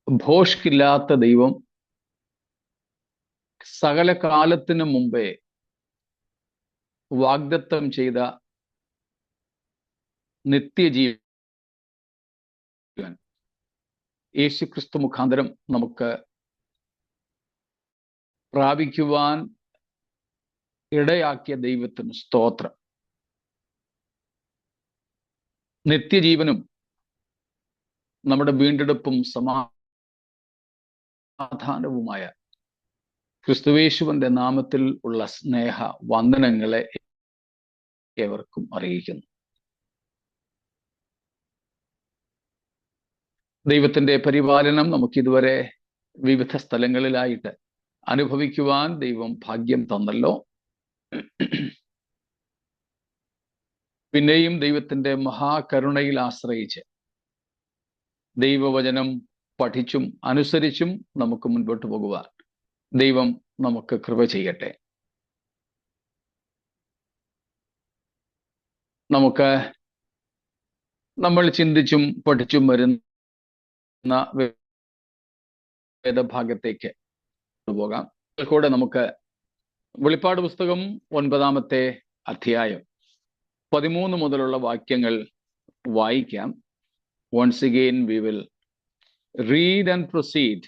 ഭോഷ്കില്ലാത്ത ദൈവം സകല കാലത്തിനു മുമ്പേ വാഗ്ദത്തം ചെയ്ത നിത്യജീവൻ യേശുക്രിസ്തു മുഖാന്തരം നമുക്ക് പ്രാപിക്കുവാൻ ഇടയാക്കിയ ദൈവത്തിന് സ്തോത്രം. നിത്യജീവനും നമ്മുടെ വീണ്ടെടുപ്പും സമാധാനവുമായ ക്രിസ്തുയേശുവിന്റെ നാമത്തിൽ ഉള്ള സ്നേഹ വന്ദനങ്ങളെ ഏവർക്കും അറിയിക്കുന്നു. ദൈവത്തിന്റെ പരിപാലനം നമുക്കിതുവരെ വിവിധ സ്ഥലങ്ങളിലായിട്ട് അനുഭവിക്കുവാൻ ദൈവം ഭാഗ്യം തന്നല്ലോ. പിന്നെയും ദൈവത്തിന്റെ മഹാകരുണയിൽ ആശ്രയിച്ച് ദൈവവചനം പഠിച്ചും അനുസരിച്ചും നമുക്ക് മുൻപോട്ട് പോകുവാൻ ദൈവം നമുക്ക് കൃപ ചെയ്യട്ടെ. നമ്മൾ ചിന്തിച്ചും പഠിച്ചും വരുന്ന വേദഭാഗത്തേക്ക് പോകാം. കൂടെ നമുക്ക് വെളിപ്പാട് പുസ്തകം 9-ാമത്തെ അധ്യായം 13 മുതലുള്ള വാക്യങ്ങൾ വായിക്കാം. Once again we will read and proceed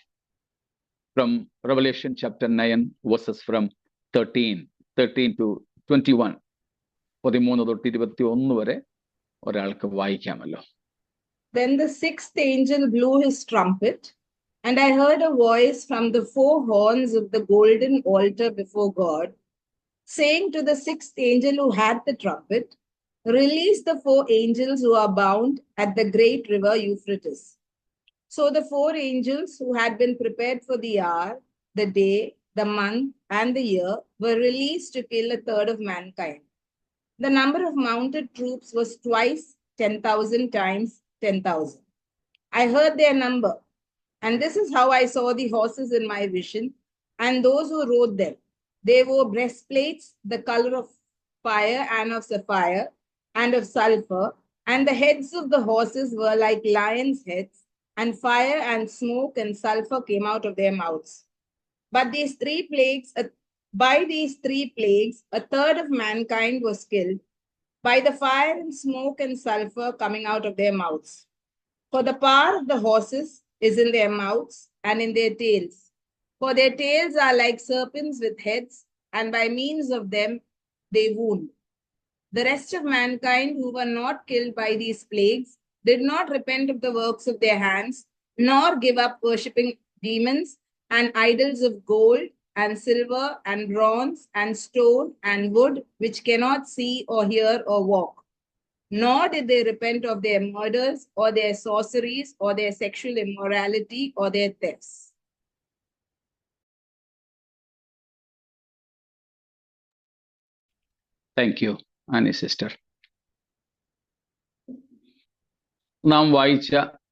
from Revelation chapter 9 verses from 13 to 21. 13 തൊട്ട് 21 വരെ ഒരാൾക്ക് വായിക്കാമല്ലോ. Then the sixth angel blew his trumpet, and I heard a voice from the four horns of the golden altar before God, saying to the sixth angel who had the trumpet, "Release the four angels who are bound at the great river Euphrates." So the four angels who had been prepared for the hour, the day, the month, and the year were released to kill a third of mankind. The number of mounted troops was twice 10,000 times 10,000. I heard their number, and this is how I saw the horses in my vision, and those who rode them. They wore breastplates the color of fire and of sapphire and of sulfur, and the heads of the horses were like lions' heads, and fire and smoke and sulfur came out of their mouths. But by these three plagues, a third of mankind was killed by the fire and smoke and sulfur coming out of their mouths. For the power of the horses is in their mouths and in their tails. For their tails are like serpents with heads, and by means of them they wound. The rest of mankind who were not killed by these plagues did not repent of the works of their hands, nor give up worshipping demons and idols of gold and silver and bronze and stone and wood, which cannot see or hear or walk. Nor did they repent of their murders or their sorceries or their sexual immorality or their thefts. Thank you, Annie sister. നാം വായിച്ച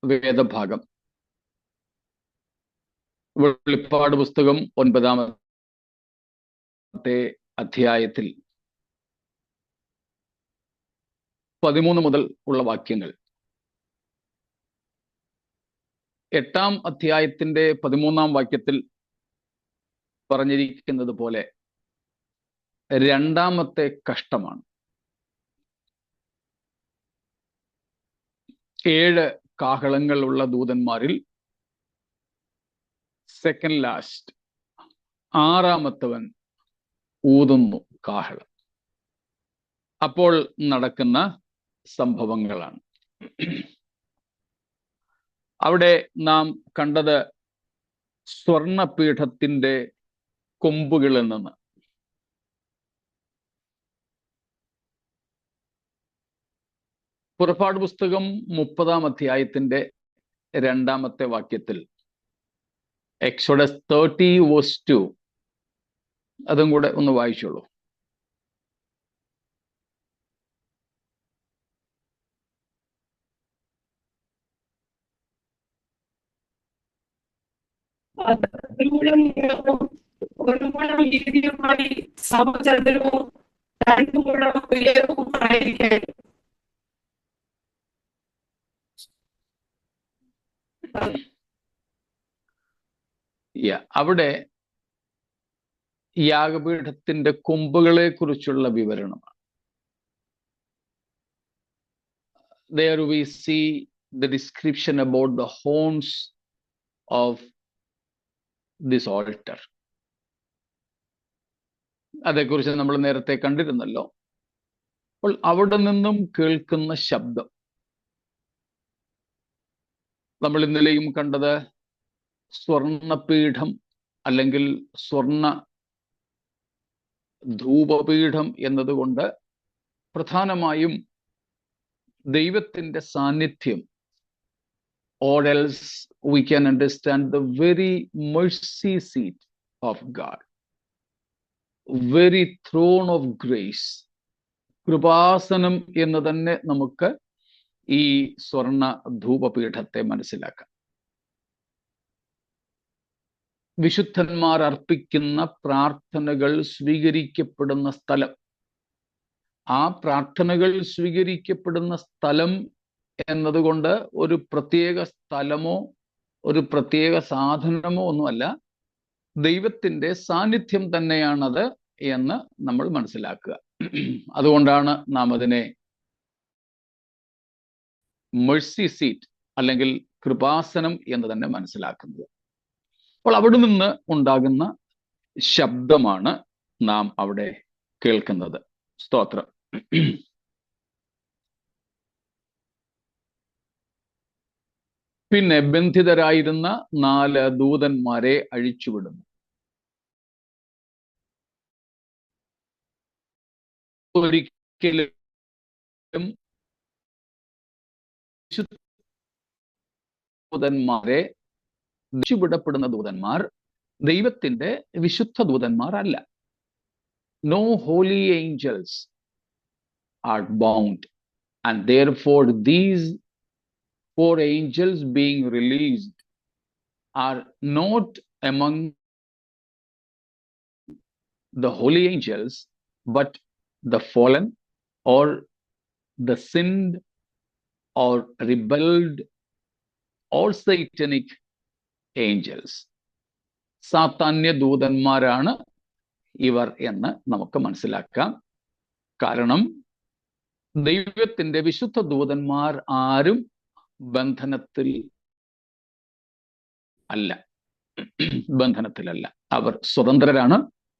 വേദഭാഗം വെളിപ്പാട് പുസ്തകം 9-ാമത്തെ അധ്യായത്തിൽ 13 മുതൽ ഉള്ള വാക്യങ്ങൾ. 8-ാം അധ്യായത്തിന്റെ 13-ാം വാക്യത്തിൽ പറഞ്ഞിരിക്കുന്നത് പോലെ രണ്ടാമത്തെ കഷ്ടമാണ്. 7 കാഹളങ്ങളുള്ള ദൂതന്മാരിൽ സെക്കൻഡ് ലാസ്റ്റ് 6-ാമത്തവൻ ഊതുന്നു കാഹളം. അപ്പോൾ നടക്കുന്ന സംഭവങ്ങളാണ്. അവിടെ നാം കണ്ടത് സ്വർണപീഠത്തിന്റെ കൊമ്പുകളിൽ നിന്ന് പുറപ്പാട് പുസ്തകം 30-ാം അധ്യായത്തിന്റെ 2-ാമത്തെ വാക്യത്തിൽ എക്സോഡസ് 30:2 അതും കൂടെ ഒന്ന് വായിച്ചോളൂ. ഒരു മുഴം വീതിയുമായി സമചതുരവും 2 മുഴം ഉയരവും ആയിരിക്കും. അവിടെ യാഗപീഠത്തിന്റെ കൊമ്പുകളെ കുറിച്ചുള്ള വിവരണമാണ്. There we see the description about the horns of this altar. അതേക്കുറിച്ച് നമ്മൾ നേരത്തെ കണ്ടിരുന്നല്ലോ. അപ്പോൾ അവിടെ നിന്നും കേൾക്കുന്ന ശബ്ദം, നമ്മൾ ഇന്നലെയും കണ്ടത് സ്വർണപീഠം അല്ലെങ്കിൽ സ്വർണ ധൂപപീഠം എന്നതുകൊണ്ട് പ്രധാനമായും ദൈവത്തിന്റെ സാന്നിധ്യം, or else we can understand the very mercy seat of God, very throne of grace, Kripasanam എന്ന് തന്നെ നമുക്ക് ഈ സ്വർണ ധൂപപീഠത്തെ മനസ്സിലാക്കാം. വിശുദ്ധന്മാർ അർപ്പിക്കുന്ന പ്രാർത്ഥനകൾ സ്വീകരിക്കപ്പെടുന്ന സ്ഥലം. ആ പ്രാർത്ഥനകൾ സ്വീകരിക്കപ്പെടുന്ന സ്ഥലം എന്നതുകൊണ്ട് ഒരു പ്രത്യേക സ്ഥലമോ ഒരു പ്രത്യേക സാധനമോ ഒന്നുമല്ല, ദൈവത്തിന്റെ സാന്നിധ്യം തന്നെയാണത് എന്ന് നമ്മൾ മനസ്സിലാക്കുക. അതുകൊണ്ടാണ് നാം അതിനെ മെഴ്സി സീറ്റ് അല്ലെങ്കിൽ കൃപാസനം എന്ന് തന്നെ മനസ്സിലാക്കുന്നത്. അപ്പോൾ അവിടെ നിന്ന് ഉണ്ടാകുന്ന ശബ്ദമാണ് നാം അവിടെ കേൾക്കുന്നത്. സ്തോത്രം. പിന്നെ ബന്ധിതരായിരുന്ന 4 ദൂതന്മാരെ അഴിച്ചുവിടുന്നു. ഒരിക്കലും ദൂതന്മാരെ അഴിച്ചുവിടപ്പെടുന്ന ദൂതന്മാർ ദൈവത്തിന്റെ വിശുദ്ധ ദൂതന്മാർ അല്ല. No holy angels are bound, and therefore these 4 angels being released are not among the holy angels, but the fallen or the sinned or rebelled or satanic angels. സാത്താന്യ ദൂതന്മാരാണ് ഇവർ എന്ന് നമുക്ക് മനസ്സിലാക്കാം. കാരണം ദൈവത്തിന്റെ വിശുദ്ധ ദൂതന്മാർ ആരും ബന്ധനത്തിൽ ബന്ധനത്തിലല്ല. അവർ സ്വതന്ത്രരാണ്,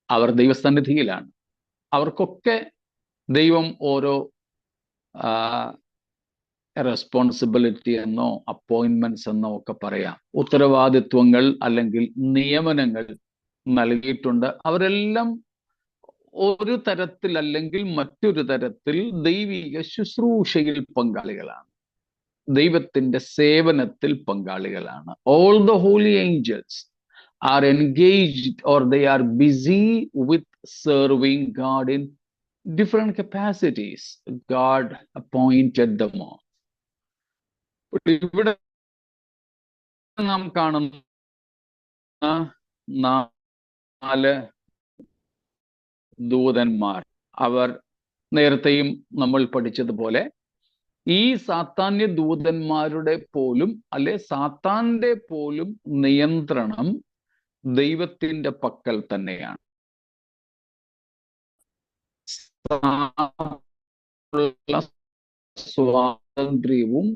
അവർ ദൈവസന്നിധിയിലാണ്. അവർക്കൊക്കെ ദൈവം ഓരോ റെസ്പോൺസിബിലിറ്റി എന്നോ അപ്പോയിന്റ്മെന്റ്സ് എന്നോ ഒക്കെ പറയാം, ഉത്തരവാദിത്വങ്ങൾ അല്ലെങ്കിൽ നിയമനങ്ങൾ നൽകിയിട്ടുണ്ട്. അവരെല്ലാം ഒരു തരത്തിൽ അല്ലെങ്കിൽ മറ്റൊരു തരത്തിൽ ദൈവിക ശുശ്രൂഷയിൽ പങ്കാളികളാണ്, ദൈവത്തിന്റെ സേവനത്തിൽ പങ്കാളികളാണ്. All the holy angels are engaged or they are busy with serving God in different capacities. God appointed them all. ഇവിടെ നാം കാണുന്ന 4 ദൂതന്മാർ, അവർ നേരത്തെയും നമ്മൾ പഠിച്ചതുപോലെ ഈ സാത്താന്യ ദൂതന്മാരുടെ പോലും അല്ലെ സാത്താന്റെ പോലും നിയന്ത്രണം ദൈവത്തിന്റെ പക്കൽ തന്നെയാണ്. സ്വാതന്ത്ര്യവും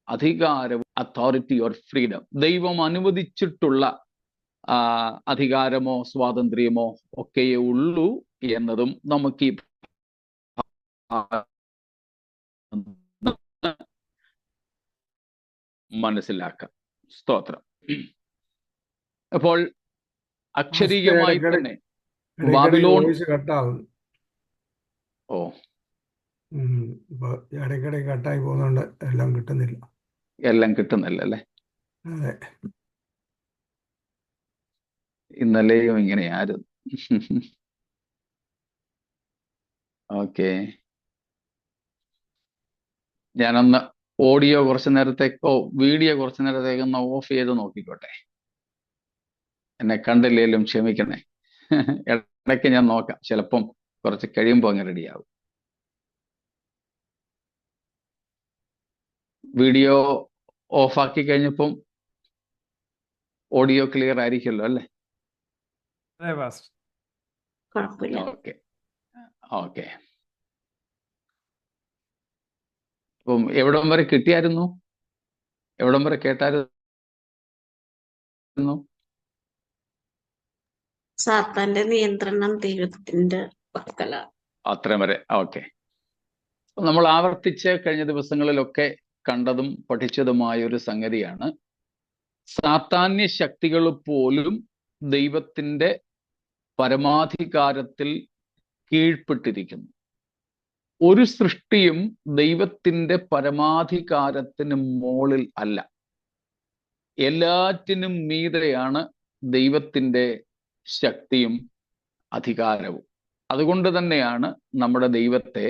അധികാരവും, അതോറിറ്റി ഓർ ഫ്രീഡം, ദൈവം അനുവദിച്ചിട്ടുള്ള അധികാരമോ സ്വാതന്ത്ര്യമോ ഒക്കെയേ ഉള്ളൂ എന്നതും നമുക്ക് മനസ്സിലാക്കാം. സ്തോത്രം. അപ്പോൾ അക്ഷരീകമായി തന്നെ ബാബിലോൺ ഇടയ്ക്കിടയ്ക്ക് കട്ടായി പോകുന്നുണ്ട്, എല്ലാം കിട്ടുന്നില്ല അല്ലേ? ഇന്നലെയും ഇങ്ങനെയായിരുന്നു. ഓക്കെ, ഞാനൊന്ന് ഓഡിയോ കുറച്ചു നേരത്തേക്കോ വീഡിയോ കുറച്ചു നേരത്തേക്കൊന്ന് ഓഫ് ചെയ്ത് നോക്കിക്കോട്ടെ. എന്നെ കണ്ടില്ലേലും ക്ഷമിക്കണേ. ഇടയ്ക്ക് ഞാൻ നോക്കാം, ചിലപ്പം കുറച്ച് കഴിയുമ്പോൾ അങ്ങ് റെഡിയാവും. വീഡിയോ ഓഫാക്കി കഴിഞ്ഞപ്പം ഓഡിയോ ക്ലിയർ ആയിരിക്കുമല്ലോ അല്ലേ? അതെ പാസ്റ്റർ. കുഴപ്പമില്ല. Okay okay. അപ്പം എവിടം വരെ കിട്ടിയായിരുന്നു? എവിടം വരെ കേട്ടായിരുന്നു? സാത്താന്റെ നിയന്ത്രണം ദൈവത്തിന്റെ പക്കല. അത്രയും വരെ. ഓക്കെ. നമ്മൾ ആവർത്തിച്ച് കഴിഞ്ഞ ദിവസങ്ങളിലൊക്കെ കണ്ടതും പഠിച്ചതുമായ ഒരു സംഗതിയാണ്, സാത്താന്യ ശക്തികൾ പോലും ദൈവത്തിന്റെ പരമാധികാരത്തിൽ കീഴ്പ്പെട്ടിരിക്കുന്നു. ഒരു സൃഷ്ടിയും ദൈവത്തിന്റെ പരമാധികാരത്തിന് മുകളിൽ അല്ല. എല്ലാറ്റിനും മീതെയാണ് ദൈവത്തിന്റെ ശക്തിയും അധികാരവും. അതുകൊണ്ട് തന്നെയാണ് നമ്മുടെ ദൈവത്തെ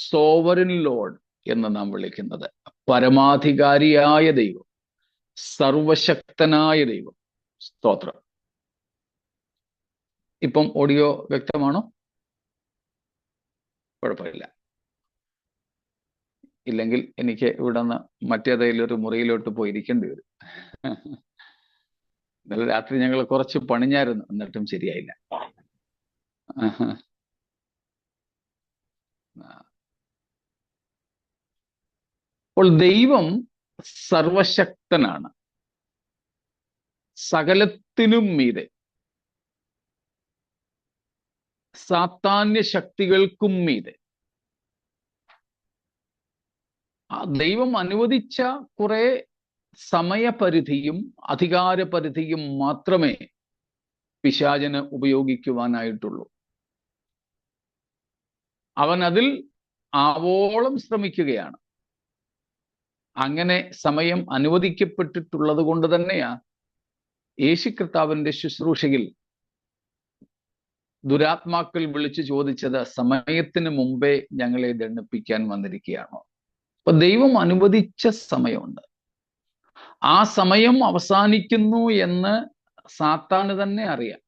സോവറിൻ ലോർഡ് എന്ന് നാം വിളിക്കുന്നത്. പരമാധികാരിയായ ദൈവം, സർവശക്തനായ ദൈവം. സ്തോത്രം. ഇപ്പം ഓഡിയോ വ്യക്തമാണോ? കുഴപ്പമില്ല. ഇല്ലെങ്കിൽ എനിക്ക് ഇവിടെ നിന്ന് മറ്റേതെങ്കിലും ഒരു മുറിയിലോട്ട് പോയി ഇരിക്കേണ്ടി വരും. ഇന്നലെ രാത്രി ഞങ്ങൾ കുറച്ച് പണിഞ്ഞായിരുന്നു, എന്നിട്ടും ശരിയായില്ല. അപ്പോൾ ദൈവം സർവശക്തനാണ്, സകലത്തിനും മീതെ, സാത്താന്യ ശക്തികൾക്കും മീതെ. ദൈവം അനുവദിച്ച കുറെ സമയപരിധിയും അധികാരപരിധിയും മാത്രമേ പിശാചിന് ഉപയോഗിക്കുവാനായിട്ടുള്ളൂ. അവൻ അതിൽ ആവോളം ശ്രമിക്കുകയാണ്. അങ്ങനെ സമയം അനുവദിക്കപ്പെട്ടിട്ടുള്ളത് കൊണ്ട് തന്നെയാ യേശു കർത്താവിന്റെ ശുശ്രൂഷയിൽ ദുരാത്മാക്കൾ വിളിച്ചു ചോദിച്ചത്, സമയത്തിന് മുമ്പേ ഞങ്ങളെ ദണ്ഡിപ്പിക്കാൻ വന്നിരിക്കുകയാണോ? അപ്പൊ ദൈവം അനുവദിച്ച സമയമുണ്ട്. ആ സമയം അവസാനിക്കുന്നു എന്ന് സാത്താന് തന്നെ അറിയാം.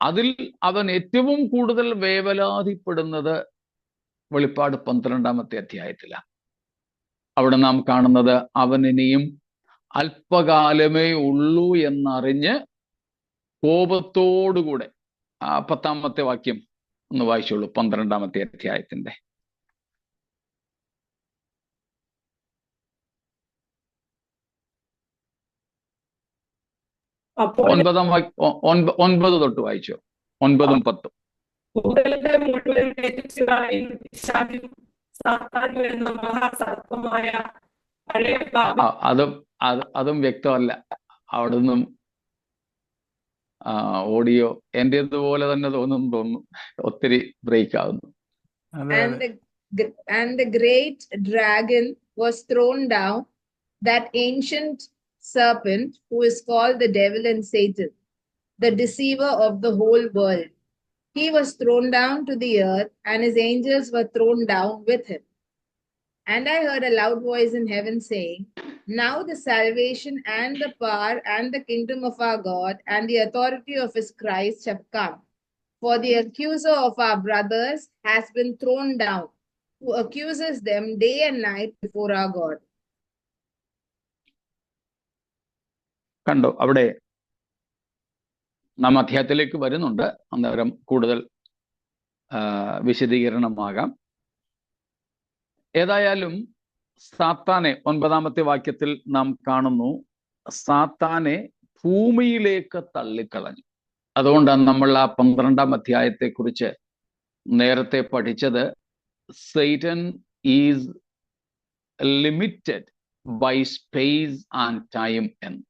അതിൽ അവൻ ഏറ്റവും കൂടുതൽ വേവലാതിപ്പെടുന്നത് വെളിപ്പാട് 12-ാമത്തെ അധ്യായത്തിലാണ്. അവിടെ നാം കാണുന്നത്, അവൻ ഇനിയും അല്പകാലമേ ഉള്ളൂ എന്നറിഞ്ഞ് കോപത്തോടുകൂടെ, 10-ാമത്തെ വാക്യം ഒന്ന് വായിച്ചോളൂ, 12-ാമത്തെ അധ്യായത്തിന്റെ. അപ്പോൾ 9 തൊട്ട് വായിച്ചോ. 9-ഉം 10-ഉം. ഭൂതലത്തെ മുഴുവൻ രചിച്ചതായും പിശാചും സാത്താനും എന്ന മഹാസർപ്പമായ പഴയ അതും വ്യക്തമല്ല. അവിടെ നിന്നും ഓഡിയോ എന്റേതുപോലെ തന്നെ തോന്നുന്നു, ഒത്തിരി ബ്രേക്ക് ആവുന്നു. And the great dragon was thrown down, that ancient serpent who is called the devil and Satan, the deceiver of the whole world. He was thrown down to the earth, and his angels were thrown down with him. And I heard a loud voice in heaven saying, now the salvation and the power and the kingdom of our God and the authority of his Christ have come. For the accuser of our brothers has been thrown down, who accuses them day and night before our God. കണ്ടോ? അവിടെ നാം അധ്യായത്തിലേക്ക് വരുന്നുണ്ട്. അന്നേരം കൂടുതൽ വിശദീകരണമാകാം. ഏതായാലും സാത്താനെ 9-ാമത്തെ വാക്യത്തിൽ നാം കാണുന്നു, സാത്താനെ ഭൂമിയിലേക്ക് തള്ളിക്കളഞ്ഞു. അതുകൊണ്ടാണ് നമ്മൾ ആ 12-ാം അധ്യായത്തെക്കുറിച്ച് നേരത്തെ പഠിച്ചത്. Satan is limited by space and time എന്ന്.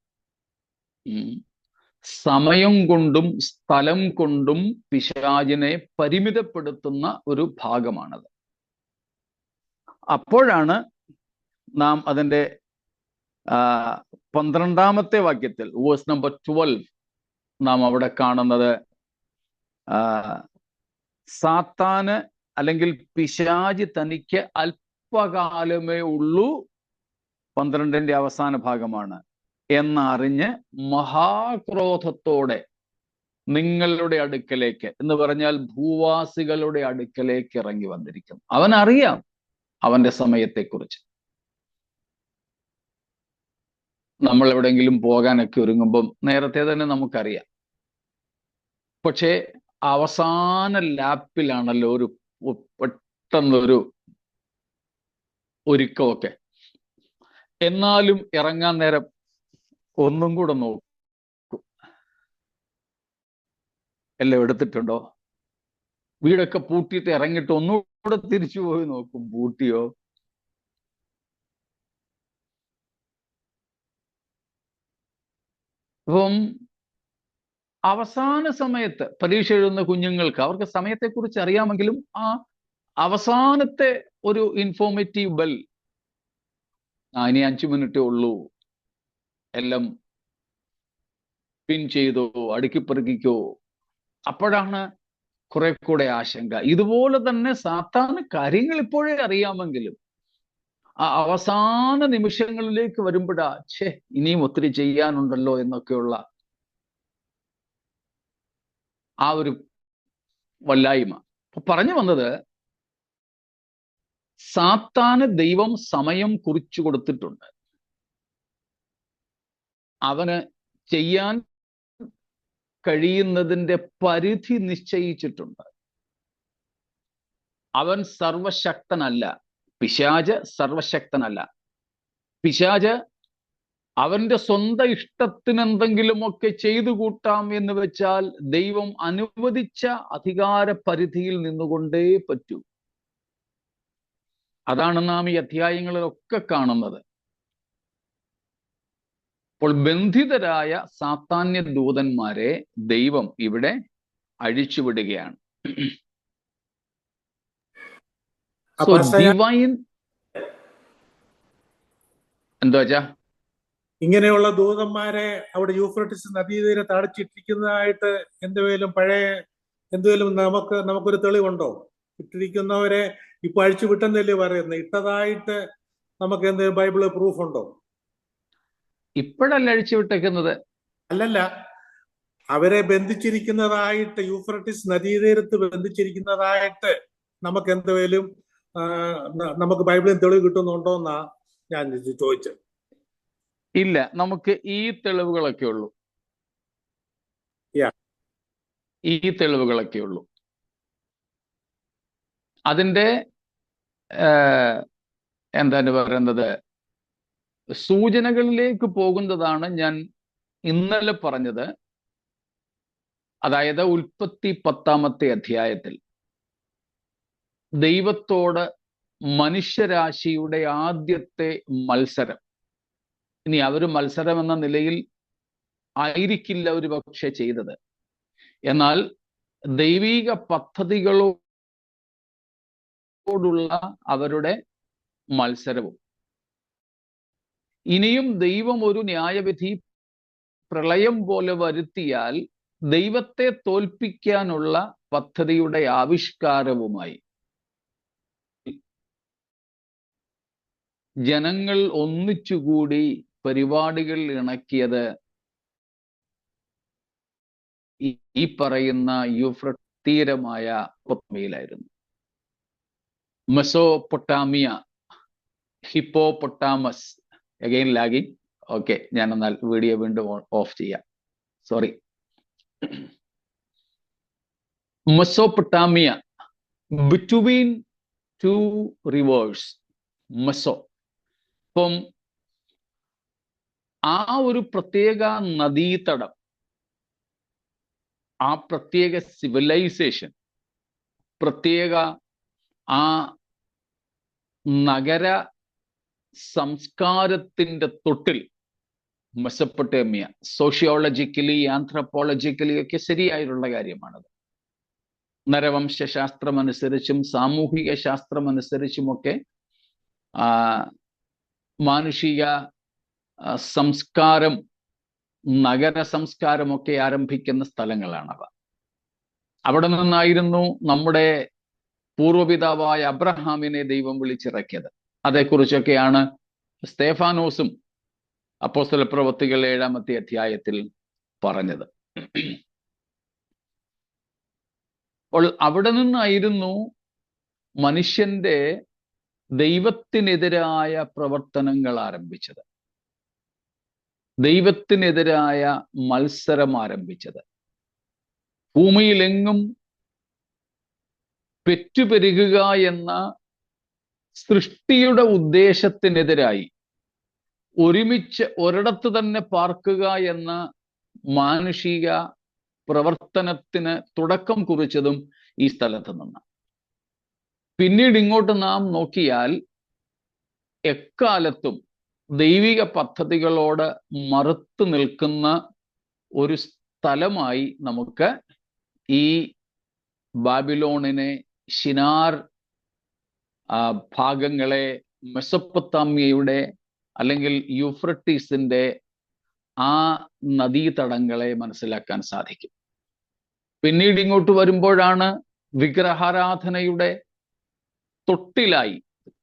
സമയം കൊണ്ടും സ്ഥലം കൊണ്ടും പിശാചിനെ പരിമിതപ്പെടുത്തുന്ന ഒരു ഭാഗമാണത്. അപ്പോഴാണ് നാം അതിൻ്റെ 12-ാമത്തെ വാക്യത്തിൽ, വേഴ്സ് നമ്പർ 12, നാം അവിടെ കാണുന്നത്, സാത്താന് അല്ലെങ്കിൽ പിശാച് തനിക്ക് അല്പകാലമേ ഉള്ളൂ, 12-ന്റെ അവസാന ഭാഗമാണ്, എന്നറിഞ്ഞ് മഹാക്രോധത്തോടെ നിങ്ങളുടെ അടുക്കലേക്ക്, എന്ന് പറഞ്ഞാൽ ഭൂവാസികളുടെ അടുക്കലേക്ക് ഇറങ്ങി വന്നിരിക്കും. അവനറിയാം അവന്റെ സമയത്തെക്കുറിച്ച്. നമ്മൾ എവിടെയെങ്കിലും പോകാനൊക്കെ ഒരുങ്ങുമ്പം നേരത്തെ തന്നെ നമുക്കറിയാം. പക്ഷേ അവസാന ലാപ്പിലാണല്ലോ ഒരു പെട്ടെന്നൊരു ഒരുക്കമൊക്കെ. എന്നാലും ഇറങ്ങാൻ നേരം ഒന്നും കൂടെ നോക്കും, എല്ലാം എടുത്തിട്ടുണ്ടോ, വീടൊക്കെ പൂട്ടിയിട്ട് ഇറങ്ങിയിട്ട് ഒന്നുകൂടെ തിരിച്ചു പോയി നോക്കും, പൂട്ടിയോ. അപ്പം അവസാന സമയത്ത് പരീക്ഷ എഴുതുന്ന കുഞ്ഞുങ്ങൾക്ക് അവർക്ക് സമയത്തെക്കുറിച്ച് അറിയാമെങ്കിലും ആ അവസാനത്തെ ഒരു ഇൻഫോർമേറ്റീവ് ബെൽ, ഇനി 5 മിനിറ്റേ ഉള്ളൂ, എല്ലാം പിൻ ചെയ്തോ, അടുക്കിപ്പെറുക്കിക്കോ, അപ്പോഴാണ് കുറെ കൂടെ ആശങ്ക. ഇതുപോലെ തന്നെ സാധാരണ കാര്യങ്ങൾ ഇപ്പോഴേ അറിയാമെങ്കിലും ആ അവസാന നിമിഷങ്ങളിലേക്ക് വരുമ്പോഴാ ഇനിയും ഒത്തിരി ചെയ്യാനുണ്ടല്ലോ എന്നൊക്കെയുള്ള ആ ഒരു വല്ലായ്മ. പറഞ്ഞു വന്നത്, സാത്താന് ദൈവം സമയം കുറിച്ചു കൊടുത്തിട്ടുണ്ട്. അവന് ചെയ്യാൻ കഴിയുന്നതിൻ്റെ പരിധി നിശ്ചയിച്ചിട്ടുണ്ട്. അവൻ സർവശക്തനല്ല, പിശാച് സർവശക്തനല്ല. പിശാച് അവന്റെ സ്വന്തം ഇഷ്ടത്തിന് എന്തെങ്കിലുമൊക്കെ ചെയ്തു കൂട്ടാം എന്ന് വെച്ചാൽ ദൈവം അനുവദിച്ച അധികാര പരിധിയിൽ നിന്നുകൊണ്ടേ പറ്റൂ. അതാണ് നാം ഈ അധ്യായങ്ങളിലൊക്കെ കാണുന്നത്. അപ്പോൾ ബന്ധിതരായ സാത്താന്യ ദൂതന്മാരെ ദൈവം ഇവിടെ അഴിച്ചുവിടുകയാണ്. ഡിവൈൻ എന്താ വെച്ചാ, ഇങ്ങനെയുള്ള ദൂതന്മാരെ അവിടെ യൂഫ്രട്ടീസ് നദീതീരത്ത് അടച്ചിട്ടിരിക്കുന്നതായിട്ട് എന്തെങ്കിലും നമുക്കൊരു തെളിവുണ്ടോ? ഇട്ടിരിക്കുന്നവരെ ഇപ്പൊ അഴിച്ചു വിട്ടെന്നല്ലേ പറയുന്നത്? ഇട്ടതായിട്ട് നമുക്ക് എന്തെങ്കിലും ബൈബിള് പ്രൂഫ് ഉണ്ടോ? ഇപ്പോഴല്ല അഴിച്ചു വിട്ടേക്കുന്നത്. അല്ലല്ല, അവരെ ബന്ധിച്ചിരിക്കുന്നതായിട്ട്, യൂഫ്രട്ടീസ് നദീതീരത്ത് ബന്ധിച്ചിരിക്കുന്നതായിട്ട് നമുക്ക് എന്തെങ്കിലും നമുക്ക് ബൈബിളിൽ തെളിവ് കിട്ടുന്നുണ്ടോന്നാ ഞാൻ ചോദിച്ചത്. ഇല്ല, നമുക്ക് ഈ തെളിവുകളൊക്കെ ഉള്ളൂ. ഈ തെളിവുകളൊക്കെ ഉള്ളൂ. അതിൻ്റെ എന്താണ് പറയുന്നത്, സൂചനകളിലേക്ക് പോകുന്നതാണ് ഞാൻ ഇന്നലെ പറഞ്ഞത്. അതായത് ഉൽപ്പത്തി 10-ാമത്തെ അധ്യായത്തിൽ ദൈവത്തോട് മനുഷ്യരാശിയുടെ ആദ്യത്തെ മത്സരം. ഇനി അവര് മത്സരം എന്ന നിലയിൽ ആയിരിക്കില്ല ഒരു പക്ഷെ ചെയ്തത്, എന്നാൽ ദൈവീക പദ്ധതികളോടുള്ള അവരുടെ മത്സരവും. ഇനിയും ദൈവം ഒരു ന്യായവിധി പ്രളയം പോലെ വരുത്തിയാൽ ദൈവത്തെ തോൽപ്പിക്കാനുള്ള പദ്ധതിയുടെ ആവിഷ്കാരവുമായി ജനങ്ങൾ ഒന്നിച്ചുകൂടി പരിപാടികൾ ഇണക്കിയത് ഈ പറയുന്ന യൂഫ്രട്ടീസ് തീരമായ പൊട്ടമിയിലായിരുന്നു. Mesopotamia, hippopotamus, again lagging. Okay, ഞാൻ എന്നാൽ വീഡിയോ വീണ്ടും ഓഫ് ചെയ്യാം, sorry. Mesopotamia, between two rivers, meso. അപ്പം ആ ഒരു പ്രത്യേക നദീതടം, ആ പ്രത്യേക സിവിലൈസേഷൻ, പ്രത്യേക ആ നഗര സംസ്കാരത്തിന്റെ തൊട്ടിൽ മെസപ്പൊട്ടേമിയ. സോഷ്യോളജിക്കലി, ആന്ത്രപ്പോളജിക്കലി ഒക്കെ ശരിയായിട്ടുള്ള കാര്യമാണത്. നരവംശാസ്ത്രമനുസരിച്ചും സാമൂഹിക ശാസ്ത്രമനുസരിച്ചുമൊക്കെ മാനുഷിക സംസ്കാരം, നഗര സംസ്കാരമൊക്കെ ആരംഭിക്കുന്ന സ്ഥലങ്ങളാണവ. അവിടെ നിന്നായിരുന്നു നമ്മുടെ പൂർവ്വപിതാവായ അബ്രഹാമിനെ ദൈവം വിളിച്ചിറക്കിയത്. അതേക്കുറിച്ചൊക്കെയാണ് സ്തേഫാനോസും അപ്പോസ്തലപ്രവൃത്തികൾ 7-ാമത്തെ അധ്യായത്തിൽ പറഞ്ഞത്. അപ്പോൾ അവിടെ നിന്നായിരുന്നു മനുഷ്യന്റെ ദൈവത്തിനെതിരായ പ്രവർത്തനങ്ങൾ ആരംഭിച്ചത്. ദൈവത്തിനെതിരായ മത്സരം ആരംഭിച്ചത്. ഭൂമിയിലെങ്ങും പെറ്റുപെരുകുക എന്ന സൃഷ്ടിയുടെ ഉദ്ദേശത്തിനെതിരായി ഒരുമിച്ച് ഒരിടത്ത് തന്നെ പാർക്കുക എന്ന മാനുഷിക പ്രവർത്തനത്തിന് തുടക്കം കുറിച്ചതും ഈ സ്ഥലത്ത് നിന്ന്. പിന്നീട് ഇങ്ങോട്ട് നാം നോക്കിയാൽ എക്കാലത്തും ദൈവിക പദ്ധതികളോട് മറുത്തു നിൽക്കുന്ന ഒരു സ്ഥലമായി നമുക്ക് ഈ ബാബിലോണിനെ, ശിനാർ ഭാഗങ്ങളെ, മെസൊപ്പൊത്താമ്യയുടെ അല്ലെങ്കിൽ യൂഫ്രട്ടീസിന്റെ ആ നദീതടങ്ങളെ മനസ്സിലാക്കാൻ സാധിക്കും. പിന്നീട് ഇങ്ങോട്ട് വരുമ്പോഴാണ് വിഗ്രഹാരാധനയുടെ തൊട്ടിലായി,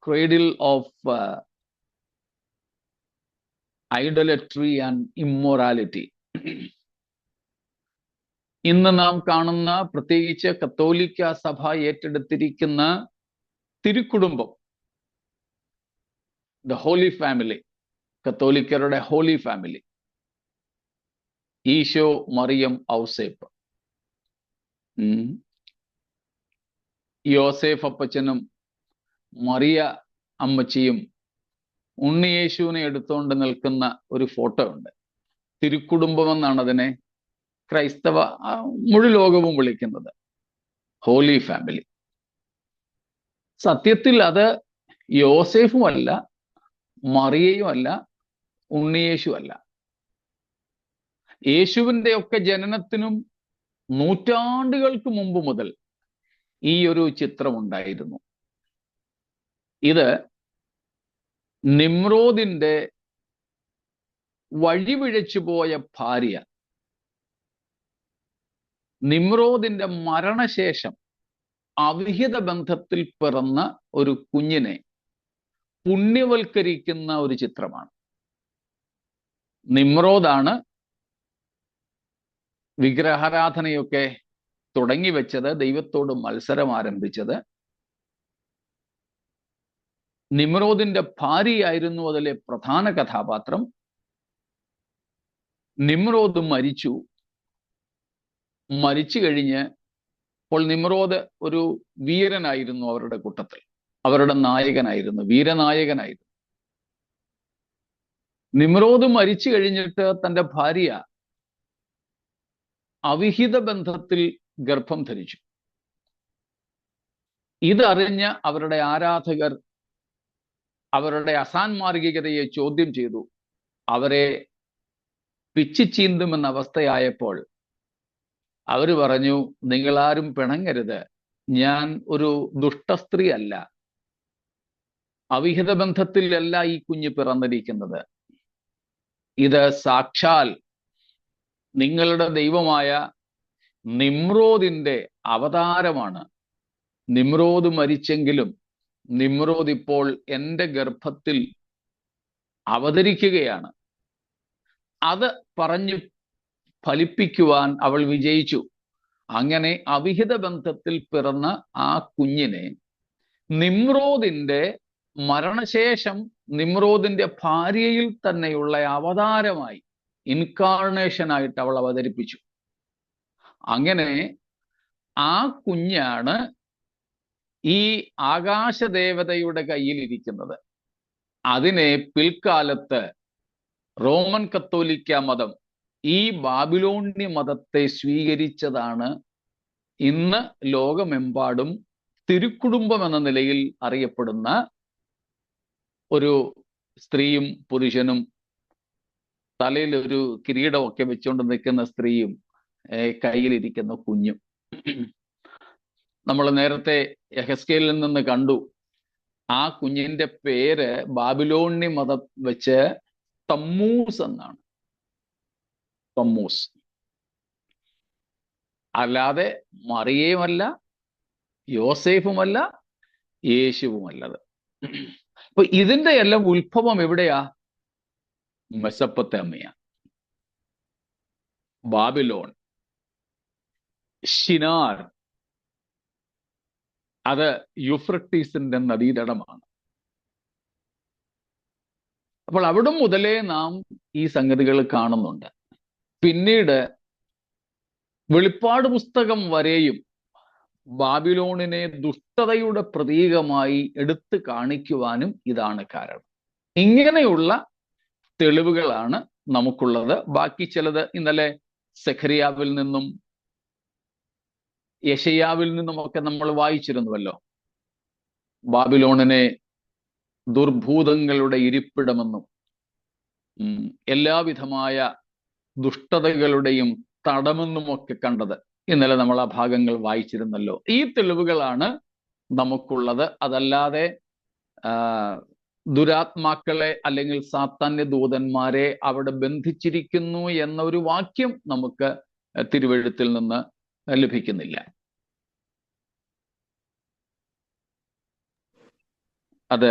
cradle of idolatry and immorality, ഇന്ന് നാം കാണുന്ന, പ്രത്യേകിച്ച് കത്തോലിക്ക സഭ ഏറ്റെടുത്തിരിക്കുന്ന തിരുക്കുടുംബം, ദ ഹോളി ഫാമിലി, കത്തോലിക്കരുടെ ഹോളി ഫാമിലി, ഈശോ, മറിയം, ഔസേപ്പ്, യോസേഫ് അപ്പച്ചനും മറിയ അമ്മച്ചിയും ഉണ്ണിയേശുവിനെ എടുത്തുകൊണ്ട് നിൽക്കുന്ന ഒരു ഫോട്ടോ ഉണ്ട്. തിരുക്കുടുംബം എന്നാണ് അതിനെ ക്രൈസ്തവ മുഴു ലോകവും വിളിക്കുന്നത്, ഹോളി ഫാമിലി. സത്യത്തിൽ അത് യോസേഫുമല്ല, മറിയയുമല്ല, ഉണ്ണിയേശുവല്ല. യേശുവിൻ്റെ ഒക്കെ ജനനത്തിനും നൂറ്റാണ്ടുകൾക്ക് മുമ്പ് മുതൽ ഈ ഒരു ചിത്രം ഉണ്ടായിരുന്നു. ഇത് നിമ്രോദിന്റെ വഴിപിഴച്ചുപോയ ഭാര്യ, നിമ്രോദിന്റെ മരണശേഷം അവിഹിത ബന്ധത്തിൽ പിറന്ന ഒരു കുഞ്ഞിനെ പുണ്യവൽക്കരിക്കുന്ന ഒരു ചിത്രമാണ്. നിമ്രോദാണ് വിഗ്രഹാരാധനയൊക്കെ തുടങ്ങി വെച്ചത്, ദൈവത്തോട് മത്സരം ആരംഭിച്ചത്. നിമ്രോദിന്റെ ഭാര്യയായിരുന്നു അതിലെ പ്രധാന കഥാപാത്രം. നിമ്രോദ് മരിച്ചു. മരിച്ചു കഴിഞ്ഞ് അപ്പോൾ നിമ്രോദ് ഒരു വീരനായിരുന്നു, അവരുടെ കൂട്ടത്തിൽ അവരുടെ നായകനായിരുന്നു, വീരനായകനായിരുന്നു. നിമ്രോദ് മരിച്ചു കഴിഞ്ഞിട്ട് തൻ്റെ ഭാര്യ അവിഹിത ബന്ധത്തിൽ ഗർഭം ധരിച്ചു. ഇതറിഞ്ഞ അവരുടെ ആരാധകർ അവരുടെ അസാൻമാർഗികതയെ ചോദ്യം ചെയ്തു. അവരെ പിച്ചിച്ചീന്തുമെന്ന അവസ്ഥയായപ്പോൾ അവർ പറഞ്ഞു, നിങ്ങളാരും പിണങ്ങരുത്, ഞാൻ ഒരു ദുഷ്ടസ്ത്രീ അല്ല, അവിഹിത ബന്ധത്തിലല്ല ഈ കുഞ്ഞ് പിറന്നിരിക്കുന്നത്, ഇത് സാക്ഷാൽ നിങ്ങളുടെ ദൈവമായ നിമ്രോദിന്റെ അവതാരമാണ്. നിമ്രോദ് മരിച്ചെങ്കിലും നിമ്രോദ് ഇപ്പോൾ എൻ്റെ ഗർഭത്തിൽ അവതരിക്കുകയാണ്. അത് പറഞ്ഞു ഫലിപ്പിക്കുവാൻ അവൾ വിജയിച്ചു. അങ്ങനെ അവിഹിത ബന്ധത്തിൽ പിറന്ന ആ കുഞ്ഞിനെ നിമ്രോദിന്റെ മരണശേഷം നിമ്രോദിന്റെ ഭാര്യയിൽ തന്നെയുള്ള അവതാരമായി, ഇൻകാർണേഷനായിട്ട് അവൾ അവതരിപ്പിച്ചു. അങ്ങനെ ആ കുഞ്ഞാണ് ഈ ആകാശദേവതയുടെ കയ്യിലിരിക്കുന്നത്. അതിനെ പിൽക്കാലത്ത് റോമൻ കത്തോലിക്ക മതം, ഈ ബാബിലോണ്യ മതത്തെ സ്വീകരിച്ചതാണ് ഇന്ന് ലോകമെമ്പാടും തിരുക്കുടുംബം എന്ന നിലയിൽ അറിയപ്പെടുന്ന ഒരു സ്ത്രീയും പുരുഷനും തലയിൽ ഒരു കിരീടമൊക്കെ വെച്ചുകൊണ്ട് നിൽക്കുന്ന സ്ത്രീയും കയ്യിലിരിക്കുന്ന കുഞ്ഞും. നമ്മൾ നേരത്തെ യെഹെസ്കേലിൽ നിന്ന് കണ്ടു, ആ കുഞ്ഞിന്റെ പേര് ബാബിലോണ്യ മതം വെച്ച് തമ്മൂസ് എന്നാണ്. തമ്മൂസ്, അല്ലാതെ മറിയയുമല്ല, യോസേഫുമല്ല, യേശുവുമല്ലത്. അപ്പൊ ഇതിന്റെ എല്ലാം ഉത്ഭവം എവിടെയാ? മെസൊപ്പൊത്താമിയ, ബാബിലോൺ, ശിനാർ, അത് യൂഫ്രട്ടീസിന്റെ നദീതടമാണ്. അപ്പോൾ അവിടെ മുതലേ നാം ഈ സംഗതികൾ കാണുന്നുണ്ട്. പിന്നീട് വെളിപ്പാട് പുസ്തകം വരെയും ബാബിലോണിനെ ദുഷ്ടതയുടെ പ്രതീകമായി എടുത്തു കാണിക്കുവാനും ഇതാണ് കാരണം. ഇങ്ങനെയുള്ള തെളിവുകളാണ് നമുക്കുള്ളത്. ബാക്കി ചിലത് ഇന്നലെ സെഖരിയാവിൽ നിന്നും യെശയ്യാവിൽ നിന്നുമൊക്കെ നമ്മൾ വായിച്ചിരുന്നുവല്ലോ. ബാബിലോണിനെ ദുർഭൂതങ്ങളുടെ ഇരിപ്പിടമെന്നും എല്ലാവിധമായ ദുഷ്ടതകളുടെയും തടമെന്നുമൊക്കെ കണ്ടത് ഇന്നലെ നമ്മൾ ആ ഭാഗങ്ങൾ വായിച്ചിരുന്നല്ലോ. ഈ തെളിവുകളാണ് നമുക്കുള്ളത്. അതല്ലാതെ ദുരാത്മാക്കളെ അല്ലെങ്കിൽ സാത്താന്യ ദൂതന്മാരെ അവിടെ ബന്ധിച്ചിരിക്കുന്നു എന്ന ഒരു വാക്യം നമുക്ക് തിരുവെഴുത്തിൽ നിന്ന് ലഭിക്കുന്നില്ല. അത്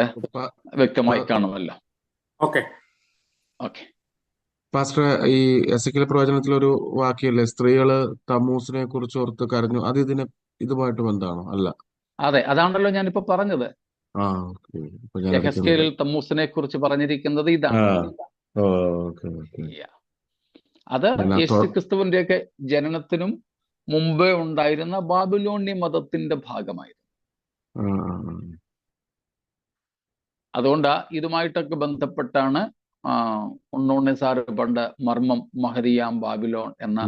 വ്യക്തമായി കാണുമല്ലോ. ഓക്കെ. ഓക്കെ പാസ്റ്റർ, ഈ എസെക്കിയേൽ പ്രവചനത്തിൽ ഒരു വാക്യല്ലേ, സ്ത്രീകള് തമ്മൂസിനെ കുറിച്ച് ഓർത്ത് കരഞ്ഞു, അത് ഇതുമായിട്ട് ബന്ധമാണോ? അല്ല. അതെ, അതാണല്ലോ ഞാനിപ്പോ പറഞ്ഞത്. ആ, ഓക്കെ. ഇപ്പൊ ഞാൻ യെഹെസ്കേലിൽ തമ്മൂസിനെ കുറിച്ച് പറഞ്ഞിരിക്കുന്നത് ഇതാണ്. അത് യേശു ക്രിസ്തുവിന്റെയൊക്കെ ജനനത്തിനും മുമ്പേ ഉണ്ടായിരുന്ന ബാബിലോണ്യ മതത്തിന്റെ ഭാഗമായിരുന്നു. അതുകൊണ്ടാ ഇതുമായിട്ടൊക്കെ ബന്ധപ്പെട്ടാണ് ഉണ്ണുണ്ണി സാറ് പണ്ട് മർമ്മം മഹരിയാം ബാബിലോൺ എന്ന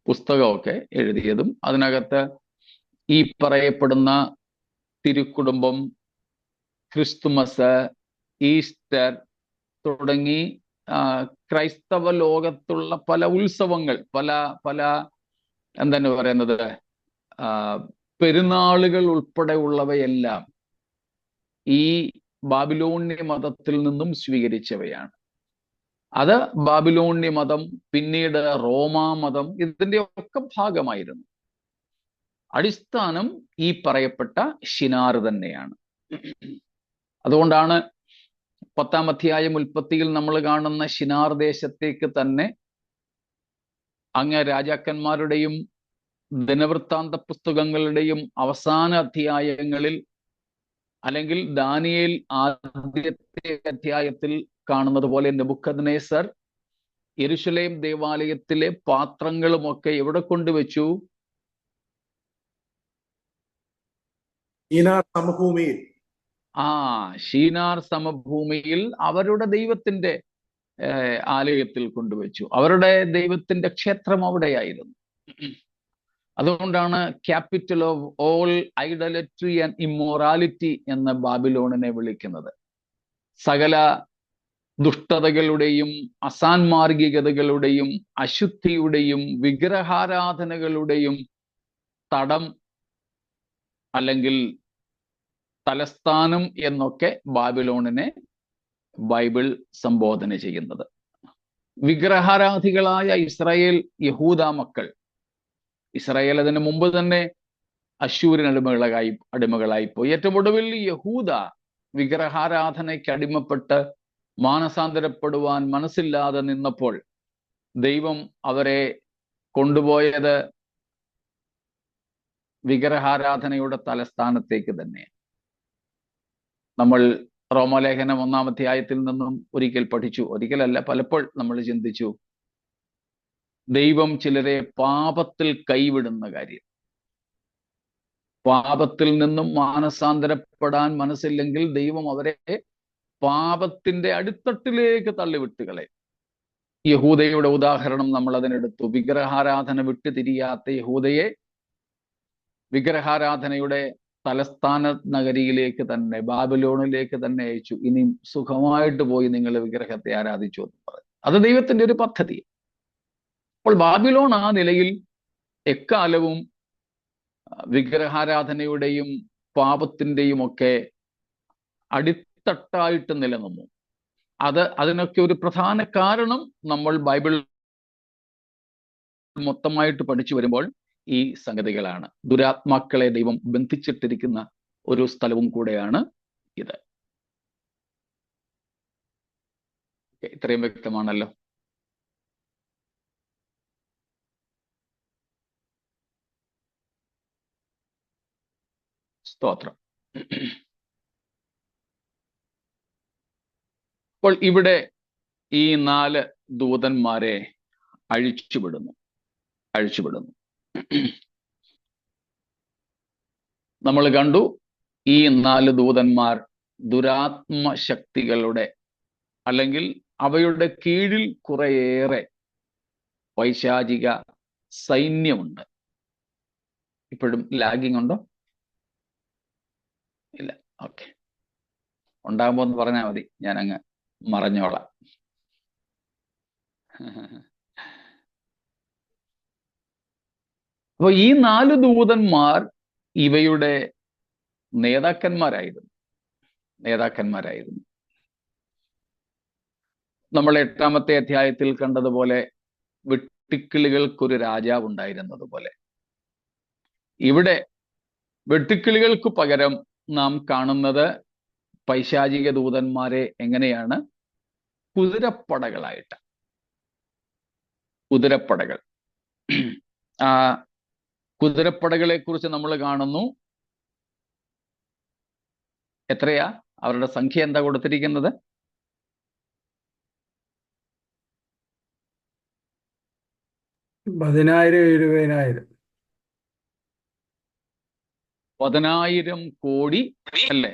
പുസ്തകമൊക്കെ എഴുതിയതും അതിനകത്ത് ഈ പറയപ്പെടുന്ന തിരുക്കുടുംബം, ക്രിസ്തുമസ്, ഈസ്റ്റർ തുടങ്ങി ക്രൈസ്തവ ലോകത്തുള്ള പല ഉത്സവങ്ങൾ, പല എന്താണ് പറയുന്നത്, പെരുന്നാളുകൾ ഉൾപ്പെടെ ഉള്ളവയെല്ലാം ഈ ബാബിലോണ്യ മതത്തിൽ നിന്നും സ്വീകരിച്ചവയാണ്. അത് ബാബിലോണ്യ മതം, പിന്നീട് റോമാ മതം, ഇതിന്റെ ഒക്കെ ഭാഗമായിരുന്നു. അടിസ്ഥാനം ഈ പറയപ്പെട്ട ശിനാർ തന്നെയാണ്. അതുകൊണ്ടാണ് 10-ാം അധ്യായം ഉൽപ്പത്തിയിൽ നമ്മൾ കാണുന്ന ശിനാർ ദേശത്തേക്ക് തന്നെ അങ്ങ് രാജാക്കന്മാരുടെയും ദിനവൃത്താന്ത പുസ്തകങ്ങളുടെയും അവസാന അധ്യായങ്ങളിൽ, അല്ലെങ്കിൽ ദാനിയേൽ ആദ്യത്തെ അധ്യായത്തിൽ കാണുന്നത് പോലെ നെബൂഖദ്നേസർ യെരുശലേം ദേവാലയത്തിലെ പാത്രങ്ങളുമൊക്കെ എവിടെ കൊണ്ടുവച്ചു? സമഭൂമിയിൽ. ഷീനാർ സമഭൂമിയിൽ അവരുടെ ദൈവത്തിന്റെ ആലയത്തിൽ കൊണ്ടുവച്ചു. അവരുടെ ദൈവത്തിന്റെ ക്ഷേത്രം അവിടെയായിരുന്നു. അതുകൊണ്ടാണ് capital of all idolatry and immorality എന്ന് ബാബിലോണിനെ വിളിക്കുന്നത്. സകല ദുഷ്ടതകളുടെയും അസാൻമാർഗികതകളുടെയും അശുദ്ധിയുടെയും വിഗ്രഹാരാധനകളുടെയും തടം അല്ലെങ്കിൽ തലസ്ഥാനം എന്നൊക്കെ ബാബിലോണിനെ ബൈബിൾ സംബോധന ചെയ്യുന്നത്. വിഗ്രഹാരാധികളായ ഇസ്രായേൽ യഹൂദ മക്കൾ, ഇസ്രായേൽ അതിന് മുമ്പ് തന്നെ അശ്ശൂരിൻ അടിമകളായിപ്പോയി. ഏറ്റവും ഒടുവിൽ യഹൂദ വിഗ്രഹാരാധനയ്ക്ക് അടിമപ്പെട്ട് മാനസാന്തരപ്പെടുവാൻ മനസ്സില്ലാതെ നിന്നപ്പോൾ ദൈവം അവരെ കൊണ്ടുപോയത് വിഗ്രഹാരാധനയുടെ തലസ്ഥാനത്തേക്ക് തന്നെ. നമ്മൾ റോമാലേഖനം 1-ാം അധ്യായത്തിൽ നിന്നും ഒരിക്കൽ പഠിച്ചു, ഒരിക്കലല്ല പലപ്പോൾ നമ്മൾ ചിന്തിച്ചു, ദൈവം ചിലരെ പാപത്തിൽ കൈവിടുന്ന കാര്യം. പാപത്തിൽ നിന്നും മാനസാന്തരപ്പെടാൻ മനസ്സില്ലെങ്കിൽ ദൈവം അവരെ പാപത്തിന്റെ അടിത്തട്ടിലേക്ക് തള്ളിവിട്ടുകളെ. യഹൂദയുടെ ഉദാഹരണം നമ്മൾ അതിനെടുത്തു. വിഗ്രഹാരാധന വിട്ടുതിരിയാത്ത യഹൂദയെ വിഗ്രഹാരാധനയുടെ തലസ്ഥാന നഗരിയിലേക്ക് തന്നെ, ബാബിലോണിലേക്ക് തന്നെ അയച്ചു. ഇനിയും സുഖമായിട്ട് പോയി നിങ്ങൾ വിഗ്രഹത്തെ ആരാധിച്ചു എന്ന് പറഞ്ഞു. അത് ദൈവത്തിന്റെ ഒരു പദ്ധതി. അപ്പോൾ ബാബിലോൺ ആ നിലയിൽ എക്കാലവും വിഗ്രഹാരാധനയുടെയും പാപത്തിന്റെയും ഒക്കെ അടിത്തട്ടായിട്ട് നിലനിന്നു. അതിനൊക്കെ ഒരു പ്രധാന കാരണം നമ്മൾ ബൈബിൾ മൊത്തമായിട്ട് പഠിച്ചു വരുമ്പോൾ ഈ സംഗതികളാണ്. ദുരാത്മാക്കളെ ദൈവം ബന്ധിച്ചിട്ടിരിക്കുന്ന ഒരു സ്ഥലവും കൂടെയാണ് ഇത്. ഇത്രയും വ്യക്തമാണല്ലോ. സ്തോത്രം. അപ്പോൾ ഇവിടെ ഈ 4 ദൂതന്മാരെ അഴിച്ചുവിടുന്നു. നമ്മൾ കണ്ടു, ഈ 4 ദൂതന്മാർ ദുരാത്മശക്തികളുടെ അല്ലെങ്കിൽ അവയുടെ കീഴിൽ കുറേയേറെ പൈശാചിക സൈന്യമുണ്ട്. ഇപ്പോഴും ലാഗിങ് ഉണ്ടോ? ഇല്ല, ഓക്കെ. ഉണ്ടാകുമ്പോ ഒന്ന് പറഞ്ഞാൽ മതി, ഞാൻ അങ്ങ് മറഞ്ഞോളാം. അപ്പൊ ഈ 4 ദൂതന്മാർ ഇവയുടെ നേതാക്കന്മാരായിരുന്നു. നമ്മൾ 8-ാമത്തെ അധ്യായത്തിൽ കണ്ടതുപോലെ വെട്ടുക്കിളികൾക്കൊരു രാജാവ് ഉണ്ടായിരുന്നത് പോലെ ഇവിടെ വെട്ടുക്കിളികൾക്ക് പകരം നാം കാണുന്നത് പൈശാചിക ദൂതന്മാരെ എങ്ങനെയാണ്? കുതിരപ്പടകളായിട്ട്. കുതിരപ്പടകൾ. ആ കുതിരപ്പടകളെ കുറിച്ച് നമ്മൾ കാണുന്നു. എത്രയാ അവരുടെ സംഖ്യ? എന്താ കൊടുത്തിരിക്കുന്നത്? 10,000 20,000. 10,000 കോടി അല്ലേ?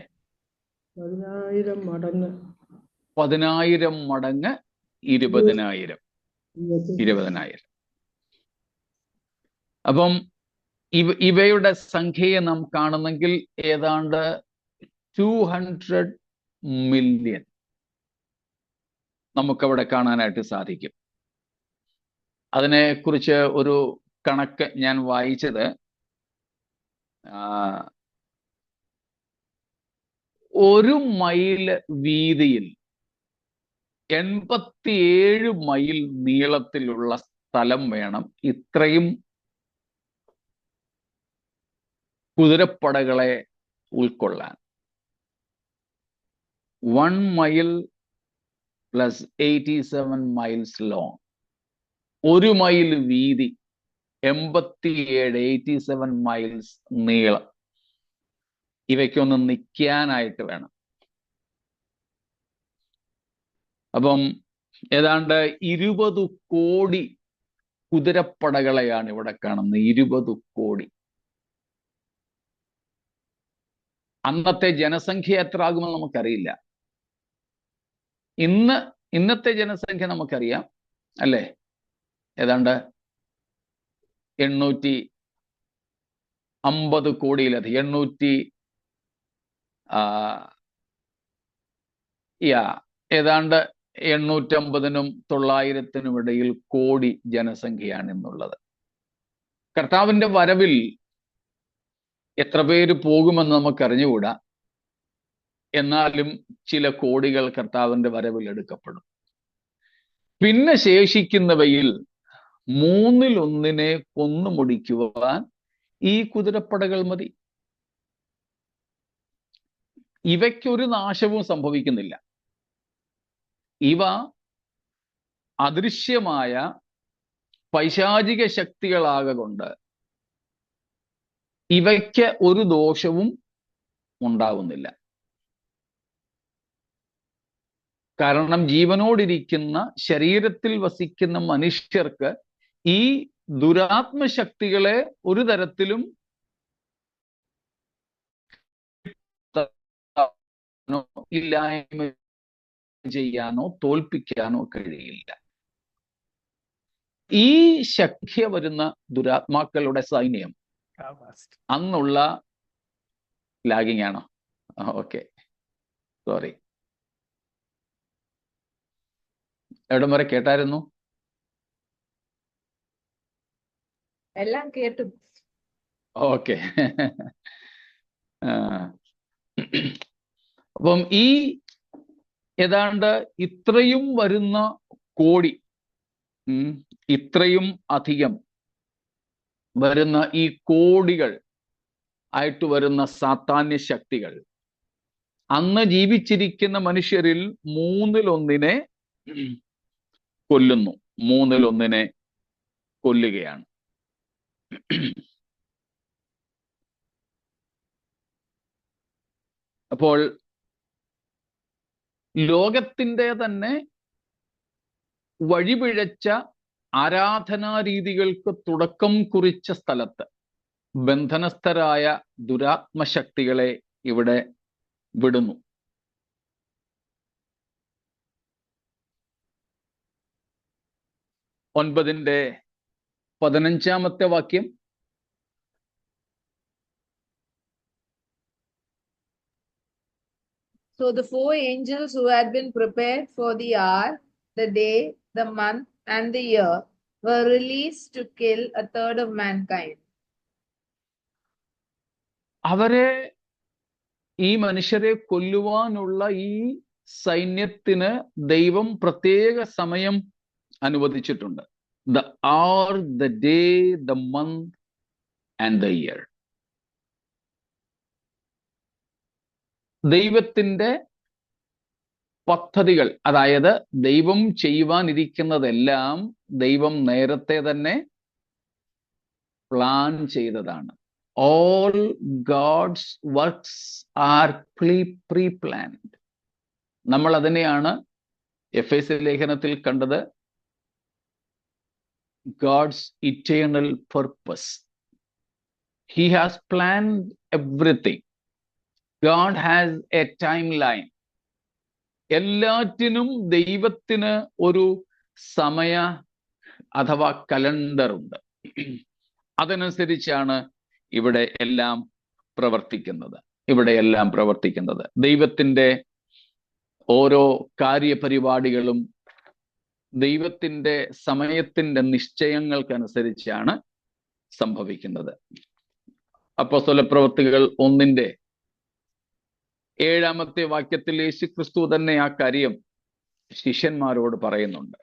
10,000 മടങ്ങ് 10,000 മടങ്ങ് 20,000. 20,000. അപ്പം ഇവയുടെ സംഖ്യയെ നാം കാണുന്നെങ്കിൽ ഏതാണ്ട് 200 മില്യൺ നമുക്കവിടെ കാണാനായിട്ട് സാധിക്കും. അതിനെക്കുറിച്ച് ഒരു കണക്ക് ഞാൻ വായിച്ചത്, 1 മൈൽ വീതിയിൽ 87 മൈൽ നീളത്തിലുള്ള സ്ഥലം വേണം ഇത്രയും കുതിരപ്പടകളെ ഉൾക്കൊള്ളാൻ. 1 mile plus 87 miles long. 1 mile വീതി, 87 മൈൽസ് നീളം. ഇവയ്ക്കൊന്ന് നിൽക്കാനായിട്ട് വേണം. അപ്പം ഏതാണ്ട് 20 കോടി കുതിരപ്പടകളെയാണ് ഇവിടെ കാണുന്നത്. 20 കോടി. അന്നത്തെ ജനസംഖ്യ എത്ര ആകുമെന്ന് നമുക്കറിയില്ല. ഇന്നത്തെ ജനസംഖ്യ നമുക്കറിയാം അല്ലേ? ഏതാണ്ട് 850 കോടിയിലധികം, 850-നും 900-നും ഇടയിൽ കോടി ജനസംഖ്യയാണ് ഇന്നുള്ളത്. കർത്താവിന്റെ വരവിൽ എത്ര പേര് പോകുമെന്ന് നമുക്കറിഞ്ഞുകൂടാ. എന്നാലും ചില കോടികൾ കർത്താവിന്റെ വരവിൽ എടുക്കപ്പെടും. പിന്നെ ശേഷിക്കുന്നവയിൽ 1/3 കൊന്നു മുടിക്കുവാൻ ഈ കുതിരപ്പടകൾ മതി. ഇവയ്ക്കൊരു നാശവും സംഭവിക്കുന്നില്ല. ഇവ അദൃശ്യമായ പൈശാചിക ശക്തികളാകൊണ്ട് ഇവയ്ക്ക് ഒരു ദോഷവും ഉണ്ടാവുന്നില്ല. കാരണം ജീവനോടിരിക്കുന്ന, ശരീരത്തിൽ വസിക്കുന്ന മനുഷ്യർക്ക് ഈ ദുരാത്മശക്തികളെ ഒരു തരത്തിലും ഇല്ലായ്മ ചെയ്യാനോ തോൽപ്പിക്കാനോ കഴിയില്ല. ഈ ശക്തി വരുന്ന ദുരാത്മാക്കളുടെ സൈന്യം അന്നുള്ള ലാഗിങ് ആണോ? Okay, sorry. എവിടം വരെ കേട്ടായിരുന്നു? എല്ലാം കേട്ടു. ഓക്കെ. അപ്പം ഈ ഏതാണ്ട് ഇത്രയും വരുന്ന കോടി, ഇത്രയും അധികം വരുന്ന ഈ കോടികൾ ആയിട്ട് വരുന്ന സാത്താന്യ ശക്തികൾ അന്ന് ജീവിച്ചിരിക്കുന്ന മനുഷ്യരിൽ 1/3 കൊല്ലുന്നു. 1/3 കൊല്ലുകയാണ്. അപ്പോൾ ലോകത്തിൻ്റെ തന്നെ വഴിപിഴച്ച ആരാധനാരീതികൾക്ക് തുടക്കം കുറിച്ച സ്ഥലത്ത് ബന്ധനസ്ഥരായ ദുരാത്മശക്തികളെ ഇവിടെ വിടുന്നു. ഒൻപതിൻ്റെ 15 വാക്യം. So the 4 angels who had been prepared for the hour, the day, the month, and the year were released to kill a third of mankind. അവരെ, ഈ മനുഷ്യരെ കൊല്ലുവാനുള്ള ഈ സൈന്യത്തിന് ദൈവം പ്രത്യേക സമയം അനുവദിച്ചിട്ടുണ്ട്. The hour, the day, the month, and the year. ദൈവത്തിൻ്റെ പദ്ധതികൾ, അതായത് ദൈവം ചെയ്യുവാനിരിക്കുന്നതെല്ലാം ദൈവം നേരത്തെ തന്നെ പ്ലാൻ ചെയ്തതാണ്. All God's works are pre-planned. നമ്മൾ അതിനെയാണ് എഫേസ്യ ലേഖനത്തിൽ കണ്ടത്, God's eternal purpose. He has planned everything. God has a timeline. എല്ലാറ്റിനും ദൈവത്തിന് ഒരു സമയ അഥവാ കലണ്ടർ ഉണ്ട്. അതനുസരിച്ചാണ് ഇവിടെ എല്ലാം പ്രവർത്തിക്കുന്നത്. ദൈവത്തിൻ്റെ ഓരോ കാര്യപരിപാടികളും ദൈവത്തിൻ്റെ സമയത്തിൻ്റെ നിശ്ചയങ്ങൾക്കനുസരിച്ചാണ് സംഭവിക്കുന്നത്. അപ്പോസ്തലപ്രവൃത്തികൾ 1:7 വാക്യത്തിൽ യേശുക്രിസ്തു തന്നെ ആ കാര്യം ശിഷ്യന്മാരോട് പറയുന്നുണ്ട്.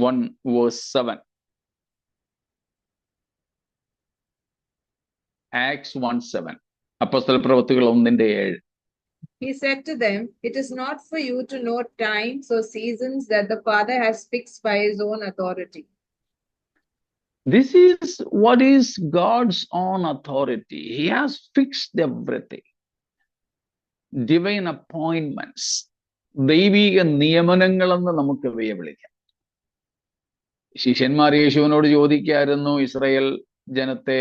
1:7. Acts 1:7. അപ്പോസ്തലപ്രവൃത്തികൾ 1:7. He said to them, "It is not for you to know times or seasons that the Father has fixed by his own authority." This is what is God's own authority. He has fixed everything. Divine appointments. ദൈവിക നിയമനങ്ങളെന്ന് നമുക്ക് ഇവയെ വിളിക്കാം. ശിഷ്യന്മാർ യേശുവിനോട് ചോദിക്കായിരുന്നു, Israel ജനത്തെ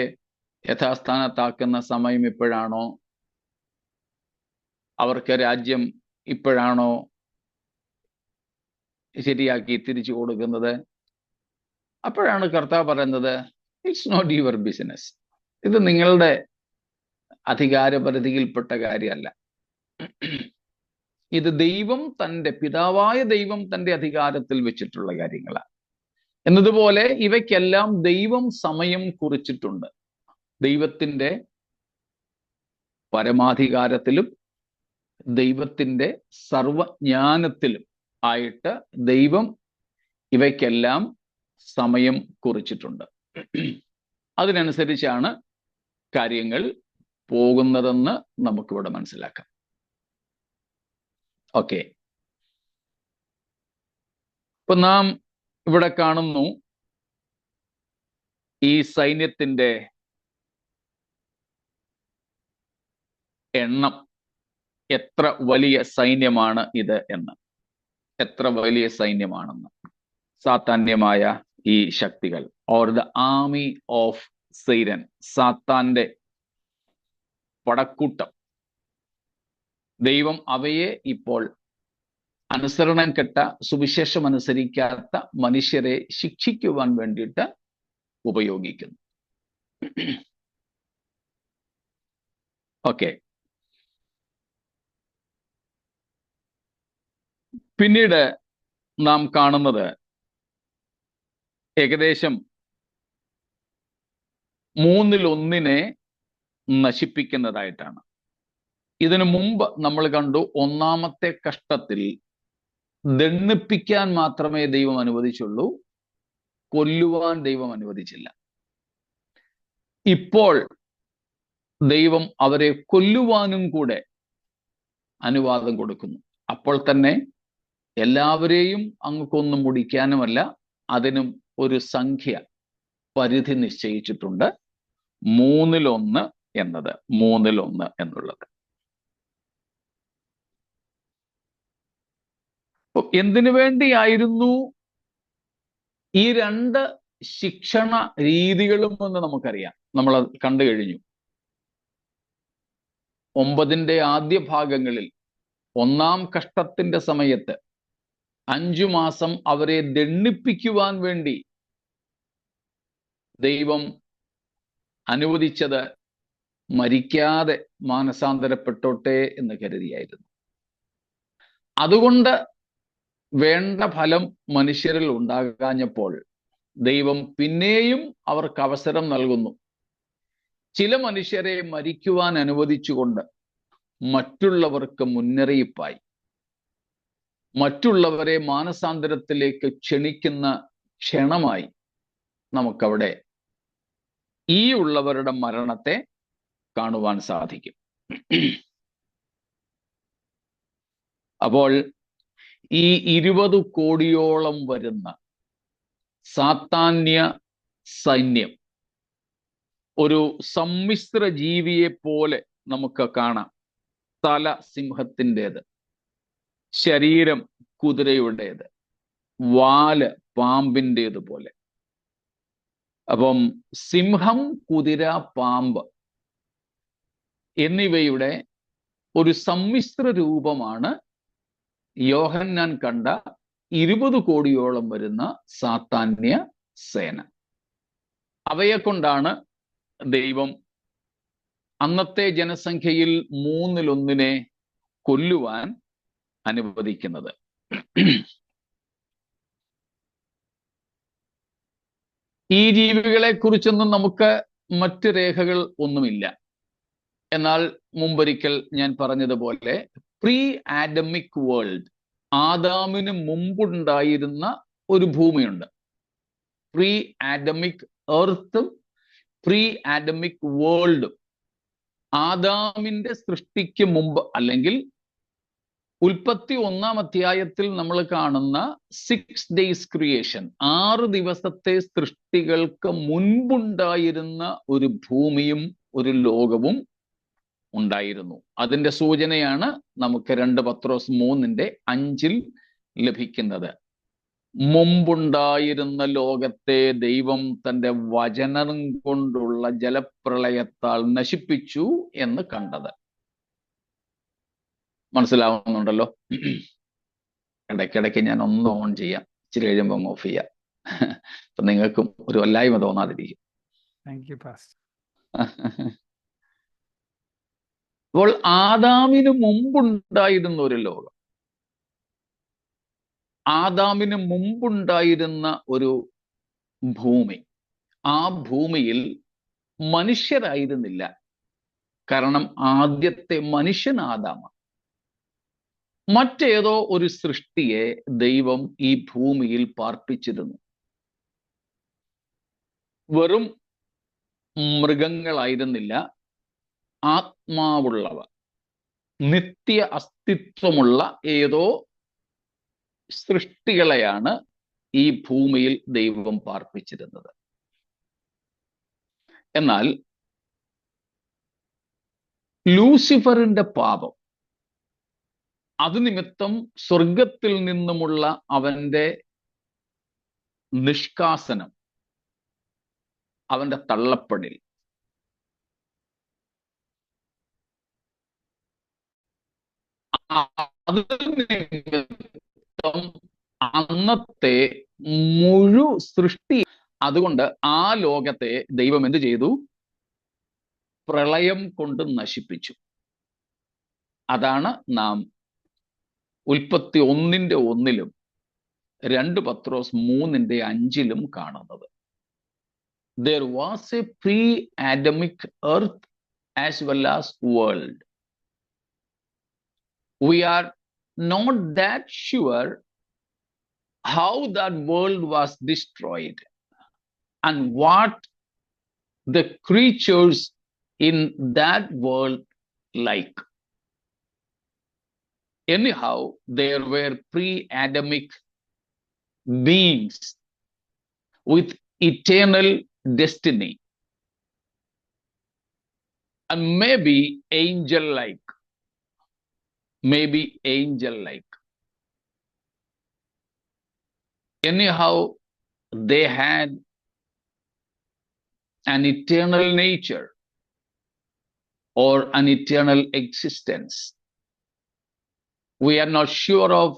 യഥാസ്ഥാനത്താക്കുന്ന സമയം ഇപ്പോഴാണോ? അവർക്ക് രാജ്യം ഇപ്പോഴാണോ ശരിയാക്കി തിരിച്ചു കൊടുക്കുന്നത്? അപ്പോഴാണ് കർത്താവ് പറയുന്നത്, ഇറ്റ്സ് നോട്ട് യുവർ ബിസിനസ്. ഇത് നിങ്ങളുടെ അധികാരപരിധിയിൽപ്പെട്ട കാര്യമല്ല. ഇത് പിതാവായ ദൈവം തൻ്റെ അധികാരത്തിൽ വെച്ചിട്ടുള്ള കാര്യങ്ങളാണ്. എന്നതുപോലെ ഇവയ്ക്കെല്ലാം ദൈവം സമയം കുറിച്ചിട്ടുണ്ട്. ദൈവത്തിൻ്റെ പരമാധികാരത്തിലും ദൈവത്തിൻ്റെ സർവജ്ഞാനത്തിലും ആയിട്ട് ദൈവം ഇവയ്ക്കെല്ലാം സമയം കുറിച്ചിട്ടുണ്ട്. അതിനനുസരിച്ചാണ് കാര്യങ്ങൾ പോകുന്നതെന്ന് നമുക്കിവിടെ മനസ്സിലാക്കാം. ഓക്കെ, ഇപ്പൊ നാം ഇവിടെ കാണുന്നു ഈ സൈന്യത്തിൻ്റെ എണ്ണം, എത്ര വലിയ സൈന്യമാണ് ഇത് എന്ന്, എത്ര വലിയ സൈന്യമാണെന്ന്. സാത്താന്യമായ ഈ ശക്തികൾ, ഓർ ദ ആർമി ഓഫ് സൈരൻ, സാത്താന്റെ പടക്കൂട്ടം. ദൈവം അവയെ ഇപ്പോൾ അനുസരണം കെട്ട, സുവിശേഷം അനുസരിക്കാത്ത മനുഷ്യരെ ശിക്ഷിക്കുവാൻ വേണ്ടിയിട്ട് ഉപയോഗിക്കുന്നു. ഓക്കെ, പിന്നീട് നാം കാണുന്നത് ഏകദേശം 1/3 നശിപ്പിക്കുന്നതായിട്ടാണ്. ഇതിനു മുമ്പ് നമ്മൾ കണ്ടു, ഒന്നാമത്തെ കഷ്ടത്തിൽ ദണ്ഡിപ്പിക്കാൻ മാത്രമേ ദൈവം അനുവദിച്ചുള്ളൂ, കൊല്ലുവാൻ ദൈവം അനുവദിച്ചില്ല. ഇപ്പോൾ ദൈവം അവരെ കൊല്ലുവാനും കൂടെ അനുവാദം കൊടുക്കുന്നു. അപ്പോൾ തന്നെ എല്ലാവരെയും അങ്ങ് കൊന്നു മുടിക്കാനുമല്ല, അതിനും ഒരു സംഖ്യ, പരിധി നിശ്ചയിച്ചിട്ടുണ്ട്. 1/3 എന്നത്, 1/3 എന്നുള്ളത്. എന്തിനു വേണ്ടിയായിരുന്നു ഈ രണ്ട് ശിക്ഷണ രീതികളും എന്ന് നമുക്കറിയാം. നമ്മൾ കണ്ടു കഴിഞ്ഞു. 9 ആദ്യ ഭാഗങ്ങളിൽ 1 കഷ്ടത്തിന്റെ സമയത്ത് 5 മാസം അവരെ ദണ്ഡിപ്പിക്കുവാൻ വേണ്ടി ദൈവം അനുവദിച്ചത് മരിക്കാതെ മാനസാന്തരപ്പെട്ടോട്ടെ എന്ന് കരുതിയായിരുന്നു. അതുകൊണ്ട് വേണ്ട ഫലം മനുഷ്യരിൽ ഉണ്ടാകാഞ്ഞപ്പോൾ ദൈവം പിന്നെയും അവർക്ക് അവസരം നൽകുന്നു. ചില മനുഷ്യരെ മരിക്കുവാൻ അനുവദിച്ചുകൊണ്ട് മറ്റുള്ളവർക്ക് മുന്നറിയിപ്പായി, മറ്റുള്ളവരെ മാനസാന്തരത്തിലേക്ക് ക്ഷണിക്കുന്ന ക്ഷണമായി നമുക്കവിടെ ഈ ഉള്ളവരുടെ മരണത്തെ കാണുവാൻ സാധിക്കും. അപ്പോൾ ഈ 20 കോടിയോളം വരുന്ന സാത്താന്യ സൈന്യം ഒരു സമ്മിശ്ര ജീവിയെ പോലെ നമുക്ക് കാണാം. തല സിംഹത്തിൻ്റെത്, ശരീരം കുതിരയുടേത്, വാല് പാമ്പിൻ്റേതുപോലെ. അപ്പം സിംഹം, കുതിര, പാമ്പ് എന്നിവയുടെ ഒരു സമ്മിശ്ര രൂപമാണ് യോഹന്നാൻ കണ്ട 20 കോടിയോളം വരുന്ന സാത്താന്യ സേന. അവയെ കൊണ്ടാണ് ദൈവം അന്നത്തെ ജനസംഖ്യയിൽ 1/3 കൊല്ലുവാൻ അനുവദിക്കുന്നത്. ഈ ജീവികളെ കുറിച്ചൊന്നും നമുക്ക് മറ്റ് രേഖകൾ ഒന്നുമില്ല. എന്നാൽ മുമ്പൊരിക്കൽ ഞാൻ പറഞ്ഞതുപോലെ പ്രീ ആഡമിക് വേൾഡ്, ആദാമിന് മുമ്പുണ്ടായിരുന്ന ഒരു ഭൂമിയുണ്ട്. പ്രീ ആഡമിക് എർത്തും പ്രീ ആഡമിക് വേൾഡും. ആദാമിന്റെ സൃഷ്ടിക്ക് മുമ്പ്, അല്ലെങ്കിൽ ഉൽപ്പത്തി 1-ാം അധ്യായത്തിൽ നമ്മൾ കാണുന്ന 6 days ക്രിയേഷൻ, 6 ദിവസത്തെ സൃഷ്ടികൾക്ക് മുൻപുണ്ടായിരുന്ന ഒരു ഭൂമിയും ഒരു ലോകവും ഉണ്ടായിരുന്നു. അതിന്റെ സൂചനയാണ് നമുക്ക് 2 പത്രോസ് 3:5 ലഭിക്കുന്നത്. മുമ്പുണ്ടായിരുന്ന ലോകത്തെ ദൈവം തന്റെ വചനം കൊണ്ടുള്ള ജലപ്രളയത്താൽ നശിപ്പിച്ചു എന്ന് കണ്ടത്. മനസ്സിലാവുന്നുണ്ടല്ലോ? ഇടയ്ക്കിടയ്ക്ക് ഞാൻ ഒന്ന് ഓൺ ചെയ്യാം, ഇച്ചിരി കഴിയുമ്പോൾ ഓഫ് ചെയ്യാം. അപ്പൊ നിങ്ങൾക്കും ഒരു വല്ലായ്മ തോന്നാതിരിക്കും. Thank you pastor. അപ്പോൾ ആദാമിന് മുമ്പുണ്ടായിരുന്ന ഒരു ലോകം, ആദാമിന് മുമ്പുണ്ടായിരുന്ന ഒരു ഭൂമി, ആ ഭൂമിയിൽ മനുഷ്യരായിരുന്നില്ല. കാരണം ആദ്യത്തെ മനുഷ്യൻ ആദാമാണ്. മറ്റേതോ ഒരു സൃഷ്ടിയെ ദൈവം ഈ ഭൂമിയിൽ പാർപ്പിച്ചിരുന്നു. വെറും മൃഗങ്ങളായിരുന്നില്ല, ആത്മാവുള്ളവ, നിത്യ അസ്തിത്വമുള്ള ഏതോ സൃഷ്ടികളെയാണ് ഈ ഭൂമിയിൽ ദൈവം പാർപ്പിച്ചിരുന്നത്. എന്നാൽ ലൂസിഫറിന്റെ പാപം, അത് നിമിത്തം സ്വർഗത്തിൽ നിന്നുമുള്ള അവന്റെ നിഷ്കാസനം, അവന്റെ തള്ളപ്പെടൽ, അത് നിമിത്തം അന്നത്തെ സൃഷ്ടി, അതുകൊണ്ട് ആ ലോകത്തെ ദൈവം എന്ത് ചെയ്തു? പ്രളയം കൊണ്ട് നശിപ്പിച്ചു. അതാണ് നാം ഉൽപ്പത്തി 1:1 2 പത്രോസ് 3:5 കാണുന്നത്. There was a pre-Adamic earth as well as world. We are not that sure how that world was destroyed and what the creatures in that world like. Anyhow, there were pre-Adamic beings with eternal destiny and maybe angel-like. Anyhow, they had an eternal nature or an eternal existence. We are not sure of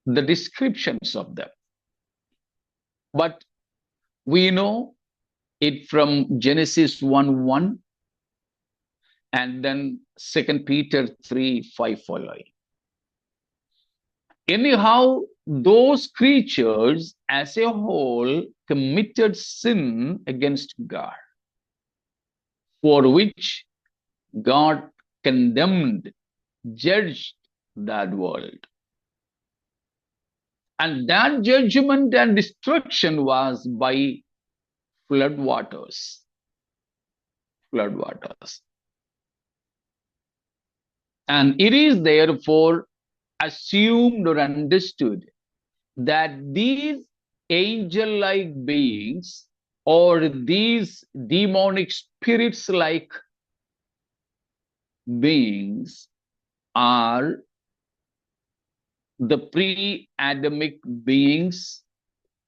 the descriptions of them, but we know it from Genesis 1:1 and then 2 Peter 3:5 following. Anyhow, those creatures as a whole committed sin against God, for which God condemned, judged that world. And that judgment and destruction was by floodwaters. Floodwaters. And it is therefore assumed or understood that these angel-like beings or these demonic spirits-like beings are the pre-Adamic beings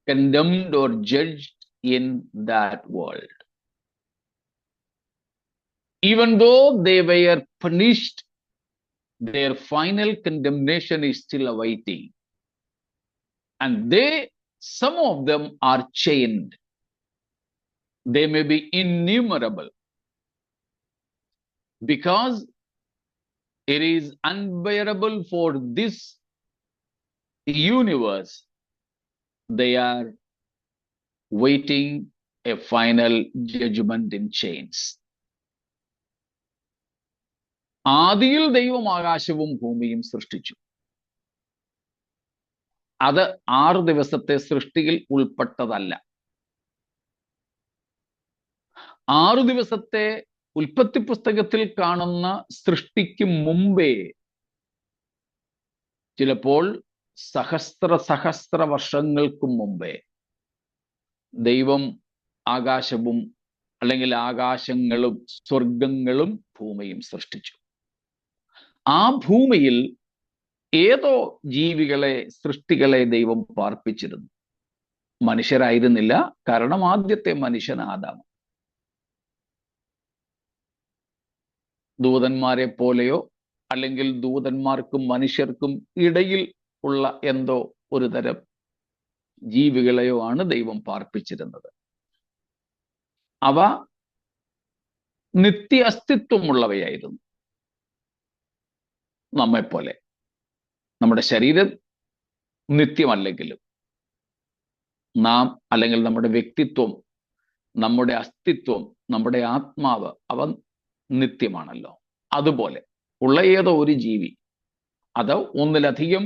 condemned or judged in that world. Even though they were punished, their final condemnation is still awaiting. And some of them are chained. They may be innumerable because it is unbearable for this universe. They are waiting a final judgment in chains. ആദിയിൽ ദൈവം ആകാശവും ഭൂമിയും സൃഷ്ടിച്ചു. അത് 6 ദിവസത്തെ സൃഷ്ടിയിൽ ഉൾപ്പെട്ടതല്ല. 6 ദിവസത്തെ ഉൽപ്പത്തി പുസ്തകത്തിൽ കാണുന്ന സൃഷ്ടിക്ക് മുമ്പേ, ചിലപ്പോൾ സഹസ്ര വർഷങ്ങൾക്ക് മുമ്പേ ദൈവം ആകാശവും അല്ലെങ്കിൽ ആകാശങ്ങളും സ്വർഗങ്ങളും ഭൂമിയും സൃഷ്ടിച്ചു. ആ ഭൂമിയിൽ ഏതോ ജീവികളെ, സൃഷ്ടികളെ ദൈവം പാർപ്പിച്ചിരുന്നു. മനുഷ്യരായിരുന്നില്ല, കാരണം ആദ്യത്തെ മനുഷ്യൻ ആദാം. ദൂതന്മാരെ പോലെയോ അല്ലെങ്കിൽ ദൂതന്മാർക്കും മനുഷ്യർക്കും ഇടയിൽ ഉള്ള എന്തോ ഒരു തരം ജീവികളെയോ ആണ് ദൈവം പാർപ്പിച്ചിരുന്നത്. അവ നിത്യ അസ്തിത്വമുള്ളവയായിരുന്നു. നമ്മെപ്പോലെ. നമ്മുടെ ശരീരം നിത്യമല്ലെങ്കിലും നാം അല്ലെങ്കിൽ നമ്മുടെ വ്യക്തിത്വം, നമ്മുടെ അസ്തിത്വം, നമ്മുടെ ആത്മാവ് അവ നിത്യമാണല്ലോ. അതുപോലെ ഉള്ള ഏതോ ഒരു ജീവി, അത് ഒന്നിലധികം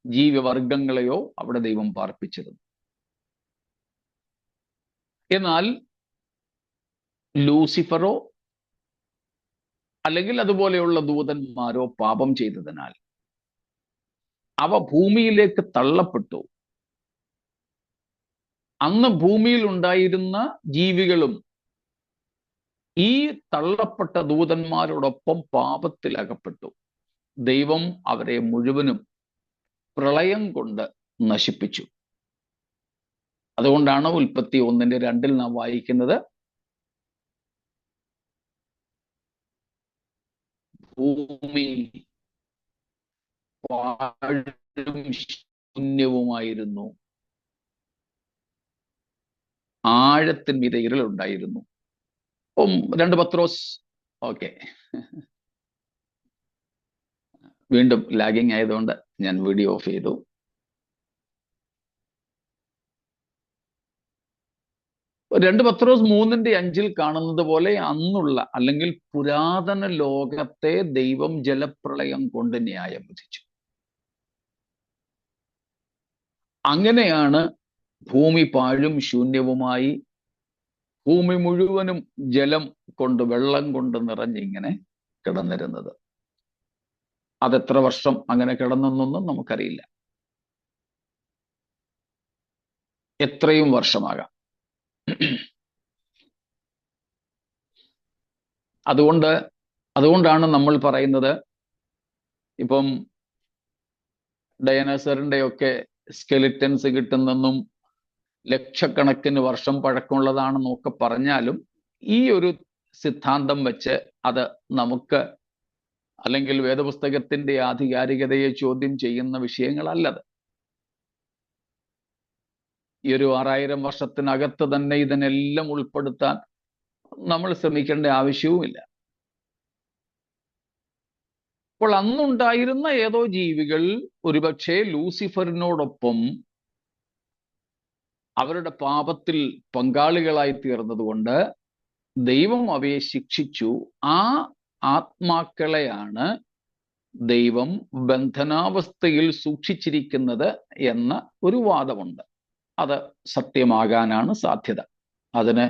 ജീവിവർഗങ്ങളെയോ അവിടെ ദൈവം പാർപ്പിച്ചിരുന്നു. എന്നാൽ ലൂസിഫറോ അല്ലെങ്കിൽ അതുപോലെയുള്ള ദൂതന്മാരോ പാപം ചെയ്തതിനാൽ അവ ഭൂമിയിലേക്ക് തള്ളപ്പെട്ടു. അന്ന് ഭൂമിയിൽ ഉണ്ടായിരുന്ന ജീവികളും ഈ തള്ളപ്പെട്ട ദൂതന്മാരോടൊപ്പം പാപത്തിൽ അകപ്പെട്ടു. ദൈവം അവരെ മുഴുവനും പ്രളയം കൊണ്ട് നശിപ്പിച്ചു. അതുകൊണ്ടാണ് ഉൽപ്പത്തി 1:2 നാം വായിക്കുന്നത്, ഭൂമി പാഴും ശൂന്യവുമായിരുന്നു, ആഴത്തിന്മീതെ ഇരുളുണ്ടായിരുന്നു. 2 പത്രോസ്. ഓക്കെ, വീണ്ടും ലാഗിങ് ആയതുകൊണ്ട് ഞാൻ വീഡിയോ ഓഫ് ചെയ്തു. പത്രോസ് 3:5 കാണുന്നത് പോലെ അന്നുള്ള അല്ലെങ്കിൽ പുരാതന ലോകത്തെ ദൈവം ജലപ്രളയം കൊണ്ട് ന്യായം വിധിച്ചു. അങ്ങനെയാണ് ഭൂമി പാഴും ശൂന്യവുമായി, ഭൂമി മുഴുവനും ജലം കൊണ്ട്, വെള്ളം കൊണ്ട് നിറഞ്ഞിങ്ങനെ കിടന്നിരുന്നത്. അതെത്ര വർഷം അങ്ങനെ കിടന്നെന്നൊന്നും നമുക്കറിയില്ല. എത്രയും വർഷമാകാം. അതുകൊണ്ടാണ് നമ്മൾ പറയുന്നത്, ഇപ്പം ഡയനോസറിന്റെ ഒക്കെ സ്കെലിറ്റൻസ് കിട്ടുന്നെന്നും ലക്ഷക്കണക്കിന് വർഷം പഴക്കമുള്ളതാണെന്നും ഒക്കെ പറഞ്ഞാലും ഈ ഒരു സിദ്ധാന്തം വെച്ച് അത് നമുക്ക് അല്ലെങ്കിൽ വേദപുസ്തകത്തിന്റെ ആധികാരികതയെ ചോദ്യം ചെയ്യുന്ന വിഷയങ്ങളല്ലത്. ഈ ഒരു 6000 വർഷത്തിനകത്ത് തന്നെ ഇതിനെല്ലാം ഉൾപ്പെടുത്താൻ നമ്മൾ ശ്രമിക്കേണ്ട ആവശ്യവുമില്ല. അപ്പോൾ അന്നുണ്ടായിരുന്ന ഏതോ ജീവികൾ ഒരുപക്ഷെ ലൂസിഫറിനോടൊപ്പം അവരുടെ പാപത്തിൽ പങ്കാളികളായി തീർന്നതുകൊണ്ട് ദൈവം അവയെ ശിക്ഷിച്ചു. ആ ആത്മാക്കളെയാണ് ദൈവം ബന്ധനാവസ്ഥയിൽ സൂക്ഷിച്ചിരിക്കുന്നത് എന്ന ഒരു വാദമുണ്ട്. അത് സത്യമാകാനാണ് സാധ്യത. അതിന്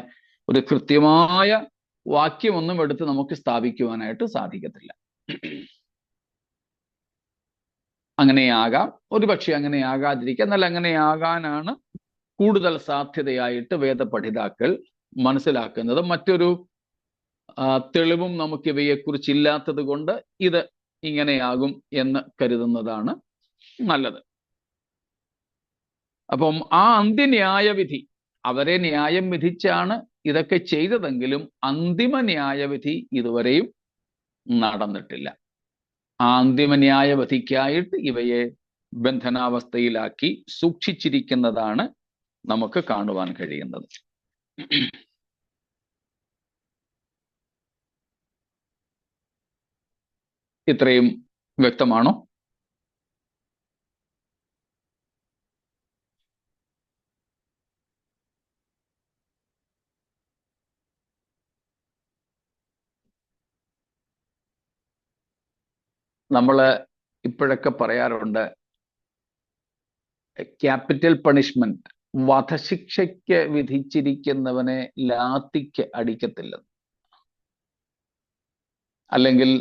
ഒരു കൃത്യമായ വാക്യമൊന്നും എടുത്ത് നമുക്ക് സ്ഥാപിക്കുവാനായിട്ട് സാധിക്കത്തില്ല. അങ്ങനെയാകാം, ഒരുപക്ഷെ അങ്ങനെയാകാതിരിക്കാം. എന്നാൽ അങ്ങനെയാകാനാണ് കൂടുതൽ സാധ്യതയായിട്ട് വേദപഠിതാക്കൾ മനസ്സിലാക്കുന്നത്. മറ്റൊരു തെളിവും നമുക്ക് ഇവയെക്കുറിച്ച് ഇല്ലാത്തത് കൊണ്ട് ഇത് ഇങ്ങനെയാകും എന്ന് കരുതുന്നതാണ് നല്ലത്. അപ്പം ആ അന്ത്യന്യായവിധി, അവരെ ന്യായം വിധിച്ചാണ് ഇതൊക്കെ ചെയ്തതെങ്കിലും അന്തിമ ന്യായവിധി ഇതുവരെയും നടന്നിട്ടില്ല. ആ അന്തിമ ന്യായവിധിക്കായിട്ട് ഇവയെ ബന്ധനാവസ്ഥയിലാക്കി സൂക്ഷിച്ചിരിക്കുന്നതാണ് നമുക്ക് കാണുവാൻ കഴിയുന്നത്. ഇത്രയും വ്യക്തമാണോ? നമ്മൾ ഇപ്പോഴൊക്കെ പറയാറുണ്ട് ക്യാപിറ്റൽ പണിഷ്മെന്റ്, വധശിക്ഷയ്ക്ക് വിധിച്ചിരിക്കുന്നവനെ ലാത്തിക്ക് അടിക്കത്തില്ലെന്ന്, അല്ലെങ്കിൽ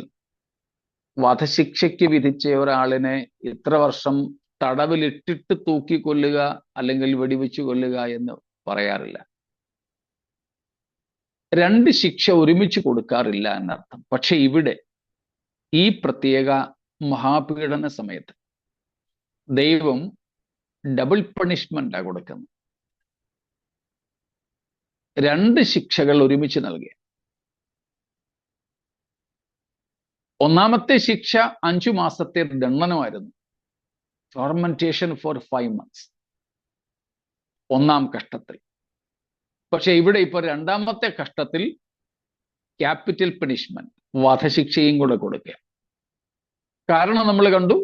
വധശിക്ഷയ്ക്ക് വിധിച്ച ഒരാളിനെ ഇത്ര വർഷം തടവിലിട്ടിട്ട് തൂക്കിക്കൊല്ലുക അല്ലെങ്കിൽ വെടിവെച്ച് കൊല്ലുക എന്ന് പറയാറില്ല. രണ്ട് ശിക്ഷ ഒരുമിച്ച് കൊടുക്കാറില്ല എന്നർത്ഥം. പക്ഷെ ഇവിടെ ഈ പ്രത്യേക മഹാപീഡന സമയത്ത് ദൈവം ഡബിൾ പണിഷ്മെന്റാ കൊടുക്കുന്നത്. രണ്ട് ശിക്ഷകൾ ഒരുമിച്ച് നൽകിയ. ഒന്നാമത്തെ ശിക്ഷ 5 മാസത്തെ ദണ്ഡനമായിരുന്നു, ടോർമെന്റേഷൻ ഫോർ 5 months, ഒന്നാം കഷ്ടത്തിൽ. പക്ഷെ ഇവിടെ ഇപ്പൊ രണ്ടാമത്തെ കഷ്ടത്തിൽ ക്യാപിറ്റൽ പണിഷ്മെന്റ്, വധശിക്ഷയും കൂടെ കൊടുക്കുക. കാരണം നമ്മൾ കണ്ടു,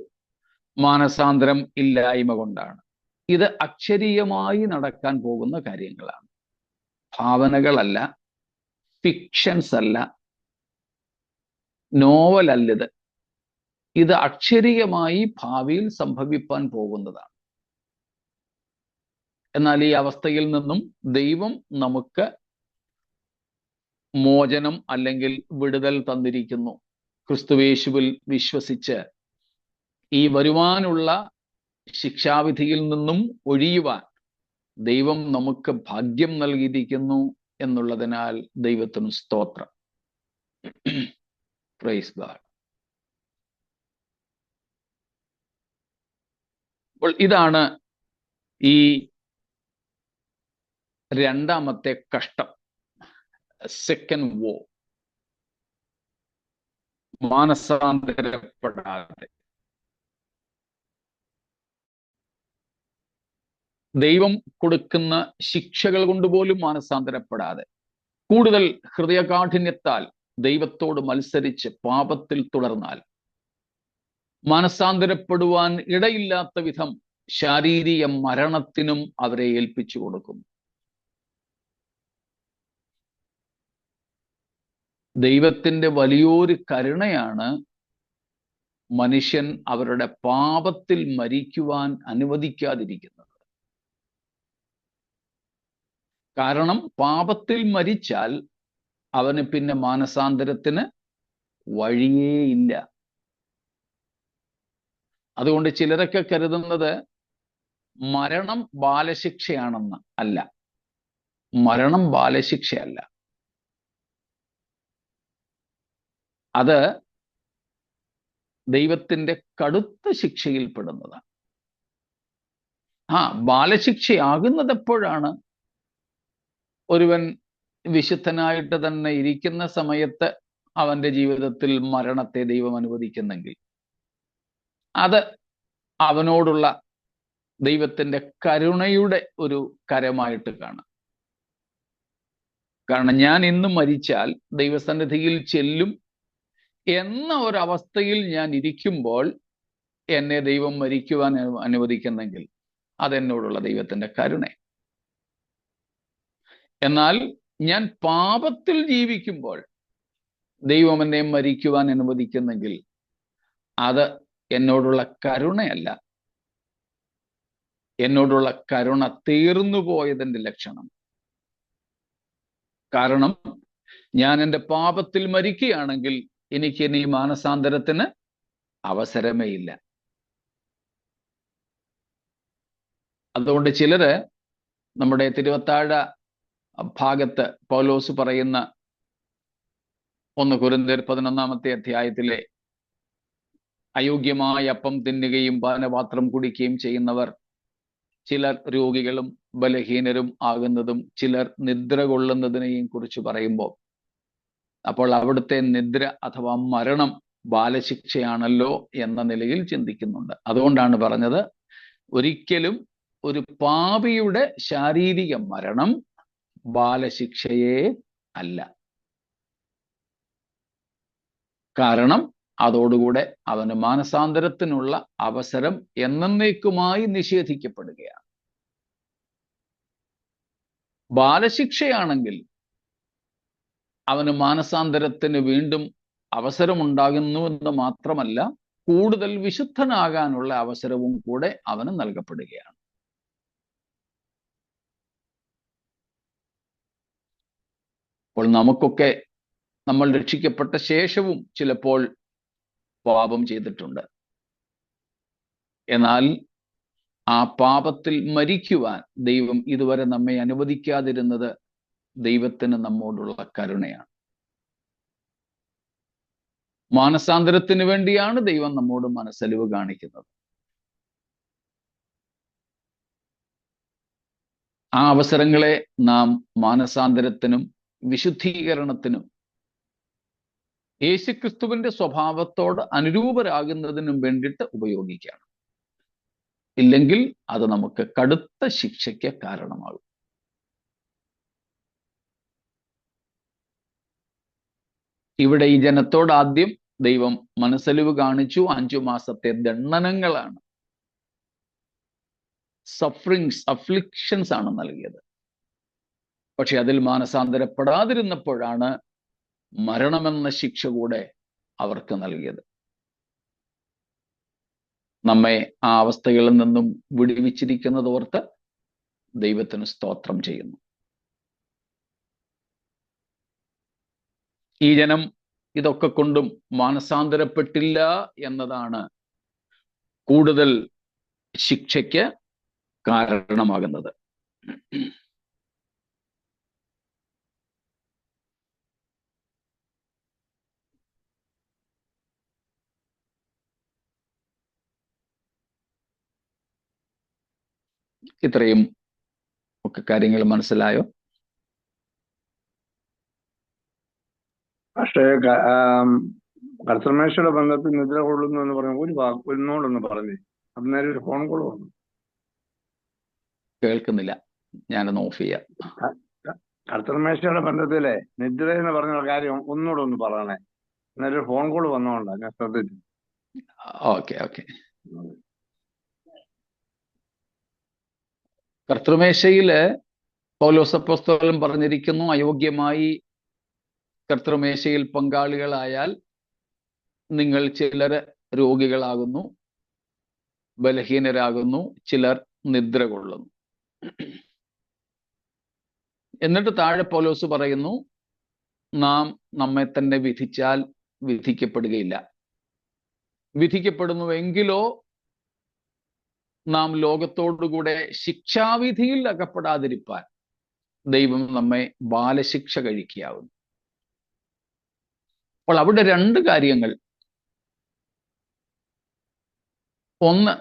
മാനസാന്തരം ഇല്ലായ്മ കൊണ്ടാണ്. ഇത് അക്ഷരീയമായി നടക്കാൻ പോകുന്ന കാര്യങ്ങളാണ്, ഭാവനകളല്ല, ഫിക്ഷൻസ് അല്ല, നോവലല്ലത്. ഇത് അക്ഷരീയമായി ഭാവിയിൽ സംഭവിപ്പാൻ പോകുന്നതാണ്. എന്നാൽ ഈ അവസ്ഥയിൽ നിന്നും ദൈവം നമുക്ക് മോചനം അല്ലെങ്കിൽ വിടുതൽ തന്നിരിക്കുന്നു. ക്രിസ്തുയേശുവിൽ വിശ്വസിച്ച് ഈ വരുവാനുള്ള ശിക്ഷാവിധിയിൽ നിന്നും ഒഴിയുവാൻ ദൈവം നമുക്ക് ഭാഗ്യം നൽകിയിരിക്കുന്നു എന്നുള്ളതിനാൽ ദൈവത്തിന് സ്തോത്രം. Praise God. അപ്പോൾ ഇതാണ് ഈ രണ്ടാമത്തെ കഷ്ടം, സെക്കൻഡ് വോ. മാനസാന്തരപ്പെടാതെ, ദൈവം കൊടുക്കുന്ന ശിക്ഷകൾ കൊണ്ടുപോലും മാനസാന്തരപ്പെടാതെ, കൂടുതൽ ഹൃദയകാഠിന്യത്താൽ ദൈവത്തോട് മത്സരിച്ച് പാപത്തിൽ തുടർന്നാൽ മാനസാന്തരപ്പെടുവാൻ ഇടയില്ലാത്ത വിധം ശാരീരിക മരണത്തിനും അവരെ ഏൽപ്പിച്ചു കൊടുക്കും. ദൈവത്തിന്റെ വലിയൊരു കരുണയാണ് മനുഷ്യൻ അവരുടെ പാപത്തിൽ മരിക്കുവാൻ അനുവദിക്കാതിരിക്കുന്നത്. കാരണം പാപത്തിൽ മരിച്ചാൽ അവന് പിന്നെ മാനസാന്തരത്തിന് വഴിയേയില്ല. അതുകൊണ്ട് ചിലരൊക്കെ കരുതുന്നത് മരണം ബാലശിക്ഷയാണെന്ന്. അല്ല, മരണം ബാലശിക്ഷയല്ല. അത് ദൈവത്തിന്റെ കടുത്ത ശിക്ഷയിൽപ്പെടുന്നതാണ്. ബാലശിക്ഷയാകുന്നത് എപ്പോഴാണ്? ഒരുവൻ വിശുദ്ധനായിട്ട് തന്നെ ഇരിക്കുന്ന സമയത്ത് അവന്റെ ജീവിതത്തിൽ മരണത്തെ ദൈവം അനുവദിക്കുന്നെങ്കിൽ അത് അവനോടുള്ള ദൈവത്തിന്റെ കരുണയുടെ ഒരു കരമായിട്ട് കാണാം. കാരണം ഞാൻ ഇന്ന് മരിച്ചാൽ ദൈവസന്നിധിയിൽ ചെല്ലും എന്ന ഒരവസ്ഥയിൽ ഞാൻ ഇരിക്കുമ്പോൾ എന്നെ ദൈവം മരിക്കുവാൻ അനുവദിക്കുന്നെങ്കിൽ അതെന്നോടുള്ള ദൈവത്തിന്റെ കരുണ. എന്നാൽ ഞാൻ പാപത്തിൽ ജീവിക്കുമ്പോൾ ദൈവം എന്നെ മരിക്കുവാൻ അനുവദിക്കുന്നെങ്കിൽ അത് എന്നോടുള്ള കരുണയല്ല, എന്നോടുള്ള കരുണ തീർന്നു പോയതിന്റെ ലക്ഷണം. കാരണം ഞാൻ എൻ്റെ പാപത്തിൽ മരിക്കുകയാണെങ്കിൽ എനിക്ക് ഇനി മാനസാന്തരത്തിന് അവസരമേ ഇല്ല. അതുകൊണ്ട് ചിലര് നമ്മുടെ തിരുവത്താഴ ഭാഗത്ത് പൗലോസ് പറയുന്ന 1 കൊരിന്ത്യർ 11 അധ്യായത്തിലെ അയോഗ്യമായ അപ്പം തിന്നുകയും പാനപാത്രം കുടിക്കുകയും ചെയ്യുന്നവർ ചിലർ രോഗികളും ബലഹീനരും ആകുന്നതും ചിലർ നിദ്ര കൊള്ളുന്നതിനെയും കുറിച്ച് പറയുമ്പോൾ, അപ്പോൾ അവിടുത്തെ നിദ്ര അഥവാ മരണം ബാലശിക്ഷയാണല്ലോ എന്ന നിലയിൽ ചിന്തിക്കുന്നുണ്ട്. അതുകൊണ്ടാണ് പറഞ്ഞത്, ഒരിക്കലും ഒരു പാപിയുടെ ശാരീരിക മരണം ബാലശിക്ഷയേ അല്ല. കാരണം അതോടുകൂടെ അവന് മാനസാന്തരത്തിനുള്ള അവസരം എന്നേക്കുമായി നിഷേധിക്കപ്പെടുകയാണ്. ബാലശിക്ഷയാണെങ്കിൽ അവന് മാനസാന്തരത്തിന് വീണ്ടും അവസരമുണ്ടാകുന്നു എന്ന് മാത്രമല്ല, കൂടുതൽ വിശുദ്ധനാകാനുള്ള അവസരവും കൂടെ അവന് നൽകപ്പെടുകയാണ്. അപ്പോൾ നമുക്കൊക്കെ നമ്മൾ രക്ഷിക്കപ്പെട്ട ശേഷവും ചിലപ്പോൾ പാപം ചെയ്തിട്ടുണ്ട്. എന്നാൽ ആ പാപത്തിൽ മരിക്കുവാൻ ദൈവം ഇതുവരെ നമ്മെ അനുവദിക്കാതിരുന്നത് ദൈവത്തിന് നമ്മോടുള്ള കരുണയാണ്. മാനസാന്തരത്തിന് വേണ്ടിയാണ് ദൈവം നമ്മോട് മനസ്സലിവ് കാണിക്കുന്നത്. ആ അവസരങ്ങളെ നാം മാനസാന്തരത്തിനും വിശുദ്ധീകരണത്തിനും യേശുക്രിസ്തുവിന്റെ സ്വഭാവത്തോട് അനുരൂപരാകുന്നതിനും വേണ്ടിയിട്ട് ഉപയോഗിക്കുകയാണ്. ഇല്ലെങ്കിൽ അത് നമുക്ക് കടുത്ത ശിക്ഷയ്ക്ക് കാരണമാകും. ഇവിടെ ഈ ജനത്തോട് ആദ്യം ദൈവം മനസ്സലിവ് കാണിച്ചു. 5 മാസത്തെ ദണ്ഡനങ്ങളാണ്, സഫറിങ്സ്, അഫ്ലിക്ഷൻസ് ആണ് നൽകിയത്. പക്ഷെ അതിൽ മാനസാന്തരപ്പെടാതിരുന്നപ്പോഴാണ് മരണമെന്ന ശിക്ഷ കൂടെ അവർക്ക് നൽകിയത്. നമ്മെ ആ അവസ്ഥകളിൽ നിന്നും വിടുവിച്ചിരിക്കുന്നത് ഓർത്ത് ദൈവത്തിന് സ്തോത്രം ചെയ്യുന്നു. ഈ ജനം ഇതൊക്കെ കൊണ്ടും മാനസാന്തരപ്പെട്ടില്ല എന്നതാണ് കൂടുതൽ ശിക്ഷയ്ക്ക് കാരണമാകുന്നത്. ഇത്രയും ഒക്കെ കാര്യങ്ങൾ മനസ്സിലായോ? പക്ഷേ കർത്തൃമേശയുടെ ബന്ധത്തിൽ നിദ്ര കൊള്ളുന്നു എന്ന് പറഞ്ഞ ഒരു ഒന്നോടൊന്ന് പറഞ്ഞേ. അന്നേരം ഒരു ഫോൺ കോൾ വന്നു. കേൾക്കുന്നില്ല, ഞാനൊന്ന് ഓഫ് ചെയ്യാം. കർത്തൃമേശയുടെ ബന്ധത്തിലെ നിദ്ര എന്ന് പറഞ്ഞ കാര്യം ഒന്നുകൂടെ ഒന്ന് പറയണേ. അന്നേരം ഒരു ഫോൺ കോൾ വന്നോണ്ടാ ഞാൻ ശ്രദ്ധിച്ചു. ഓക്കെ. കർത്തൃമേശയില് പൗലോസ് അപ്പോസ്തലൻ പറഞ്ഞിരിക്കുന്നു, അയോഗ്യമായി കർത്തൃമേശയിൽ പങ്കാളികളായാൽ നിങ്ങൾ ചിലർ രോഗികളാകുന്നു, ബലഹീനരാകുന്നു, ചിലർ നിദ്ര കൊള്ളുന്നു. എന്നിട്ട് താഴെ പൗലോസ് പറയുന്നു, നാം നമ്മെ തന്നെ വിധിച്ചാൽ വിധിക്കപ്പെടുകയില്ല. വിധിക്കപ്പെടുന്നുവെങ്കിലോ നാം ലോകത്തോടുകൂടെ ശിക്ഷാവിധിയിൽ അകപ്പെടാതിരിപ്പാൻ ദൈവം നമ്മെ ബാലശിക്ഷ കഴിക്കാവുന്നു. അപ്പോൾ അവിടെ 2 കാര്യങ്ങൾ. ഒന്ന്,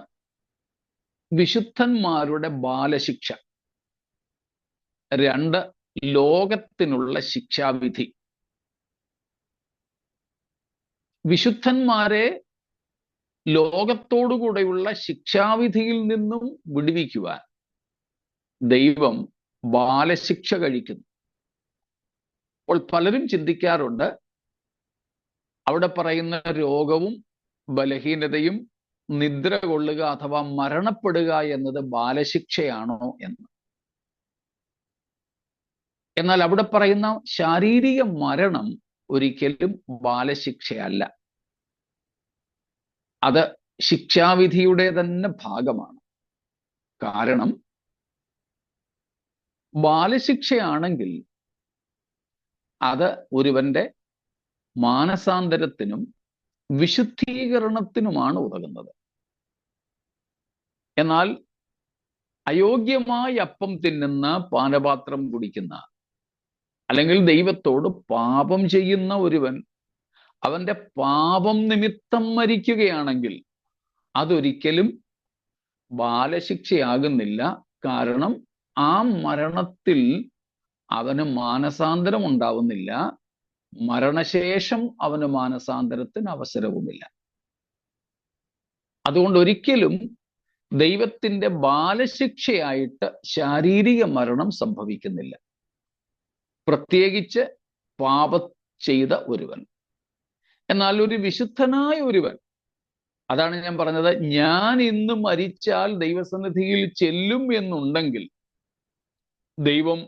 വിശുദ്ധന്മാരുടെ ബാലശിക്ഷ. 2 ലോകത്തിനുള്ള ശിക്ഷാവിധി. വിശുദ്ധന്മാരെ ലോകത്തോടുകൂടെയുള്ള ശിക്ഷാവിധിയിൽ നിന്നും വിടുവിക്കുവാൻ ദൈവം ബാലശിക്ഷ കഴിക്കുന്നു. അപ്പോൾ പലരും ചിന്തിക്കാറുണ്ട്, അവിടെ പറയുന്ന രോഗവും ബലഹീനതയും നിദ്ര കൊള്ളുക അഥവാ മരണപ്പെടുക എന്നത് ബാലശിക്ഷയാണോ എന്ന്. എന്നാൽ അവിടെ പറയുന്ന ശാരീരിക മരണം ഒരിക്കലും ബാലശിക്ഷയല്ല. അത് ശിക്ഷാവിധിയുടെ തന്നെ ഭാഗമാണ്. കാരണം ബാലശിക്ഷയാണെങ്കിൽ അത് ഒരുവന്റെ മാനസാന്തരത്തിനും വിശുദ്ധീകരണത്തിനുമാണ് ഉതകുന്നത്. എന്നാൽ അയോഗ്യമായി അപ്പം തിന്നുന്ന, പാനപാത്രം കുടിക്കുന്ന, അല്ലെങ്കിൽ ദൈവത്തോട് പാപം ചെയ്യുന്ന ഒരുവൻ അവന്റെ പാപം നിമിത്തം മരിക്കുകയാണെങ്കിൽ അതൊരിക്കലും ബാലശിക്ഷയാകുന്നില്ല. കാരണം ആ മരണത്തിൽ അവന് മാനസാന്തരം ഉണ്ടാവുന്നില്ല. മരണശേഷം അവന് മാനസാന്തരത്തിന് അവസരവുമില്ല. അതുകൊണ്ട് ഒരിക്കലും ദൈവത്തിന്റെ ബാലശിക്ഷയായിട്ട് ശാരീരിക മരണം സംഭവിക്കുന്നില്ല, പ്രത്യേകിച്ച് പാപം ചെയ്ത ഒരുവൻ. എന്നാൽ ഒരു വിശുദ്ധനായ ഒരുവൻ, അതാണ് ഞാൻ പറഞ്ഞത്, ഞാൻ ഇന്ന് മരിച്ചാൽ ദൈവസന്നിധിയിൽ ചെല്ലും എന്നുണ്ടെങ്കിൽ ദൈവം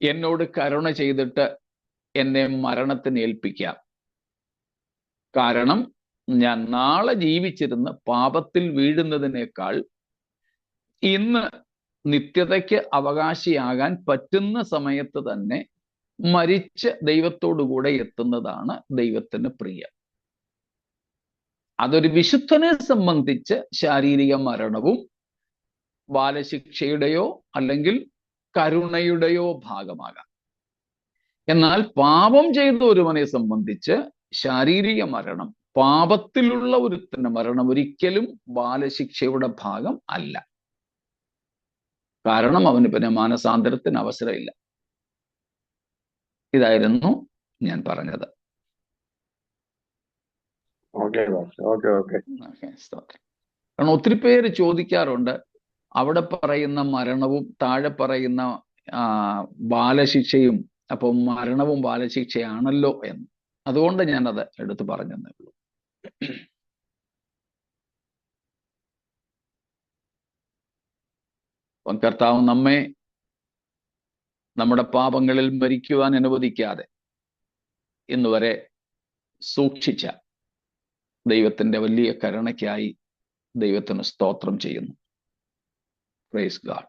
എന്നോട് കരുണ ചെയ്തിട്ട് എന്നെ മരണത്തിന് ഏൽപ്പിക്കാം. കാരണം ഞാൻ നാളെ ജീവിച്ചിരുന്ന് പാപത്തിൽ വീഴുന്നതിനേക്കാൾ ഇന്ന് നിത്യതയ്ക്ക് അവകാശിയാകാൻ പറ്റുന്ന സമയത്ത് തന്നെ മരിച്ച് ദൈവത്തോടുകൂടെ എത്തുന്നതാണ് ദൈവത്തിന് പ്രിയം. അതൊരു വിശുദ്ധനെ സംബന്ധിച്ച് ശാരീരിക മരണവും ബാലശിക്ഷയുടെയോ അല്ലെങ്കിൽ കരുണയുടെയോ ഭാഗമാകാം. എന്നാൽ പാപം ചെയ്ത ഒരുവനെ സംബന്ധിച്ച് ശാരീരിക മരണം, പാപത്തിലുള്ള ഒരുത്തന്റെ മരണം ഒരിക്കലും ബാലശിക്ഷയുടെ ഭാഗം അല്ല. കാരണം അവന് പിന്നെ മാനസാന്തരത്തിന് അവസരമില്ല. ഇതായിരുന്നു ഞാൻ പറഞ്ഞത്. കാരണം ഒത്തിരി പേര് ചോദിക്കാറുണ്ട്, അവിടെ പറയുന്ന മരണവും താഴെ പറയുന്ന ബാലശിക്ഷയും, അപ്പോൾ മരണവും ബാലശിക്ഷയാണല്ലോ എന്ന്. അതുകൊണ്ട് ഞാനത് എടുത്തു പറഞ്ഞതേ ഉള്ളൂ. അപ്പം കർത്താവ് നമ്മെ നമ്മുടെ പാപങ്ങളിൽ മരിക്കുവാൻ അനുവദിക്കാതെ ഇന്നുവരെ സൂക്ഷിച്ച ദൈവത്തിന്റെ വലിയ കരുണയ്ക്കായി ദൈവത്തിന് സ്തോത്രം ചെയ്യുന്നു. Praise God.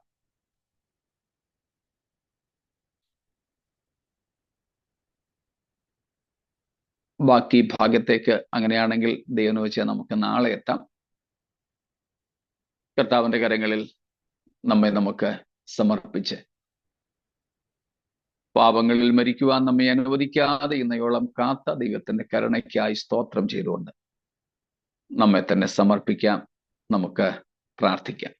ബാക്കി ഭാഗത്തേക്ക് അങ്ങനെയാണെങ്കിൽ ദൈവം വെച്ച് നമുക്ക് നാളെ എത്താം. കർത്താവിന്റെ കരങ്ങളിൽ നമ്മെ നമുക്ക് സമർപ്പിച്ച് പാപങ്ങളിൽ മരിക്കുവാൻ നമ്മെ അനുവദിക്കാതെ ഇന്നയോളം കാത്ത ദൈവത്തിന്റെ കരുണയ്ക്കായി സ്തോത്രം ചെയ്തുകൊണ്ട് നമ്മെ തന്നെ സമർപ്പിക്കാം. നമുക്ക് പ്രാർത്ഥിക്കാം.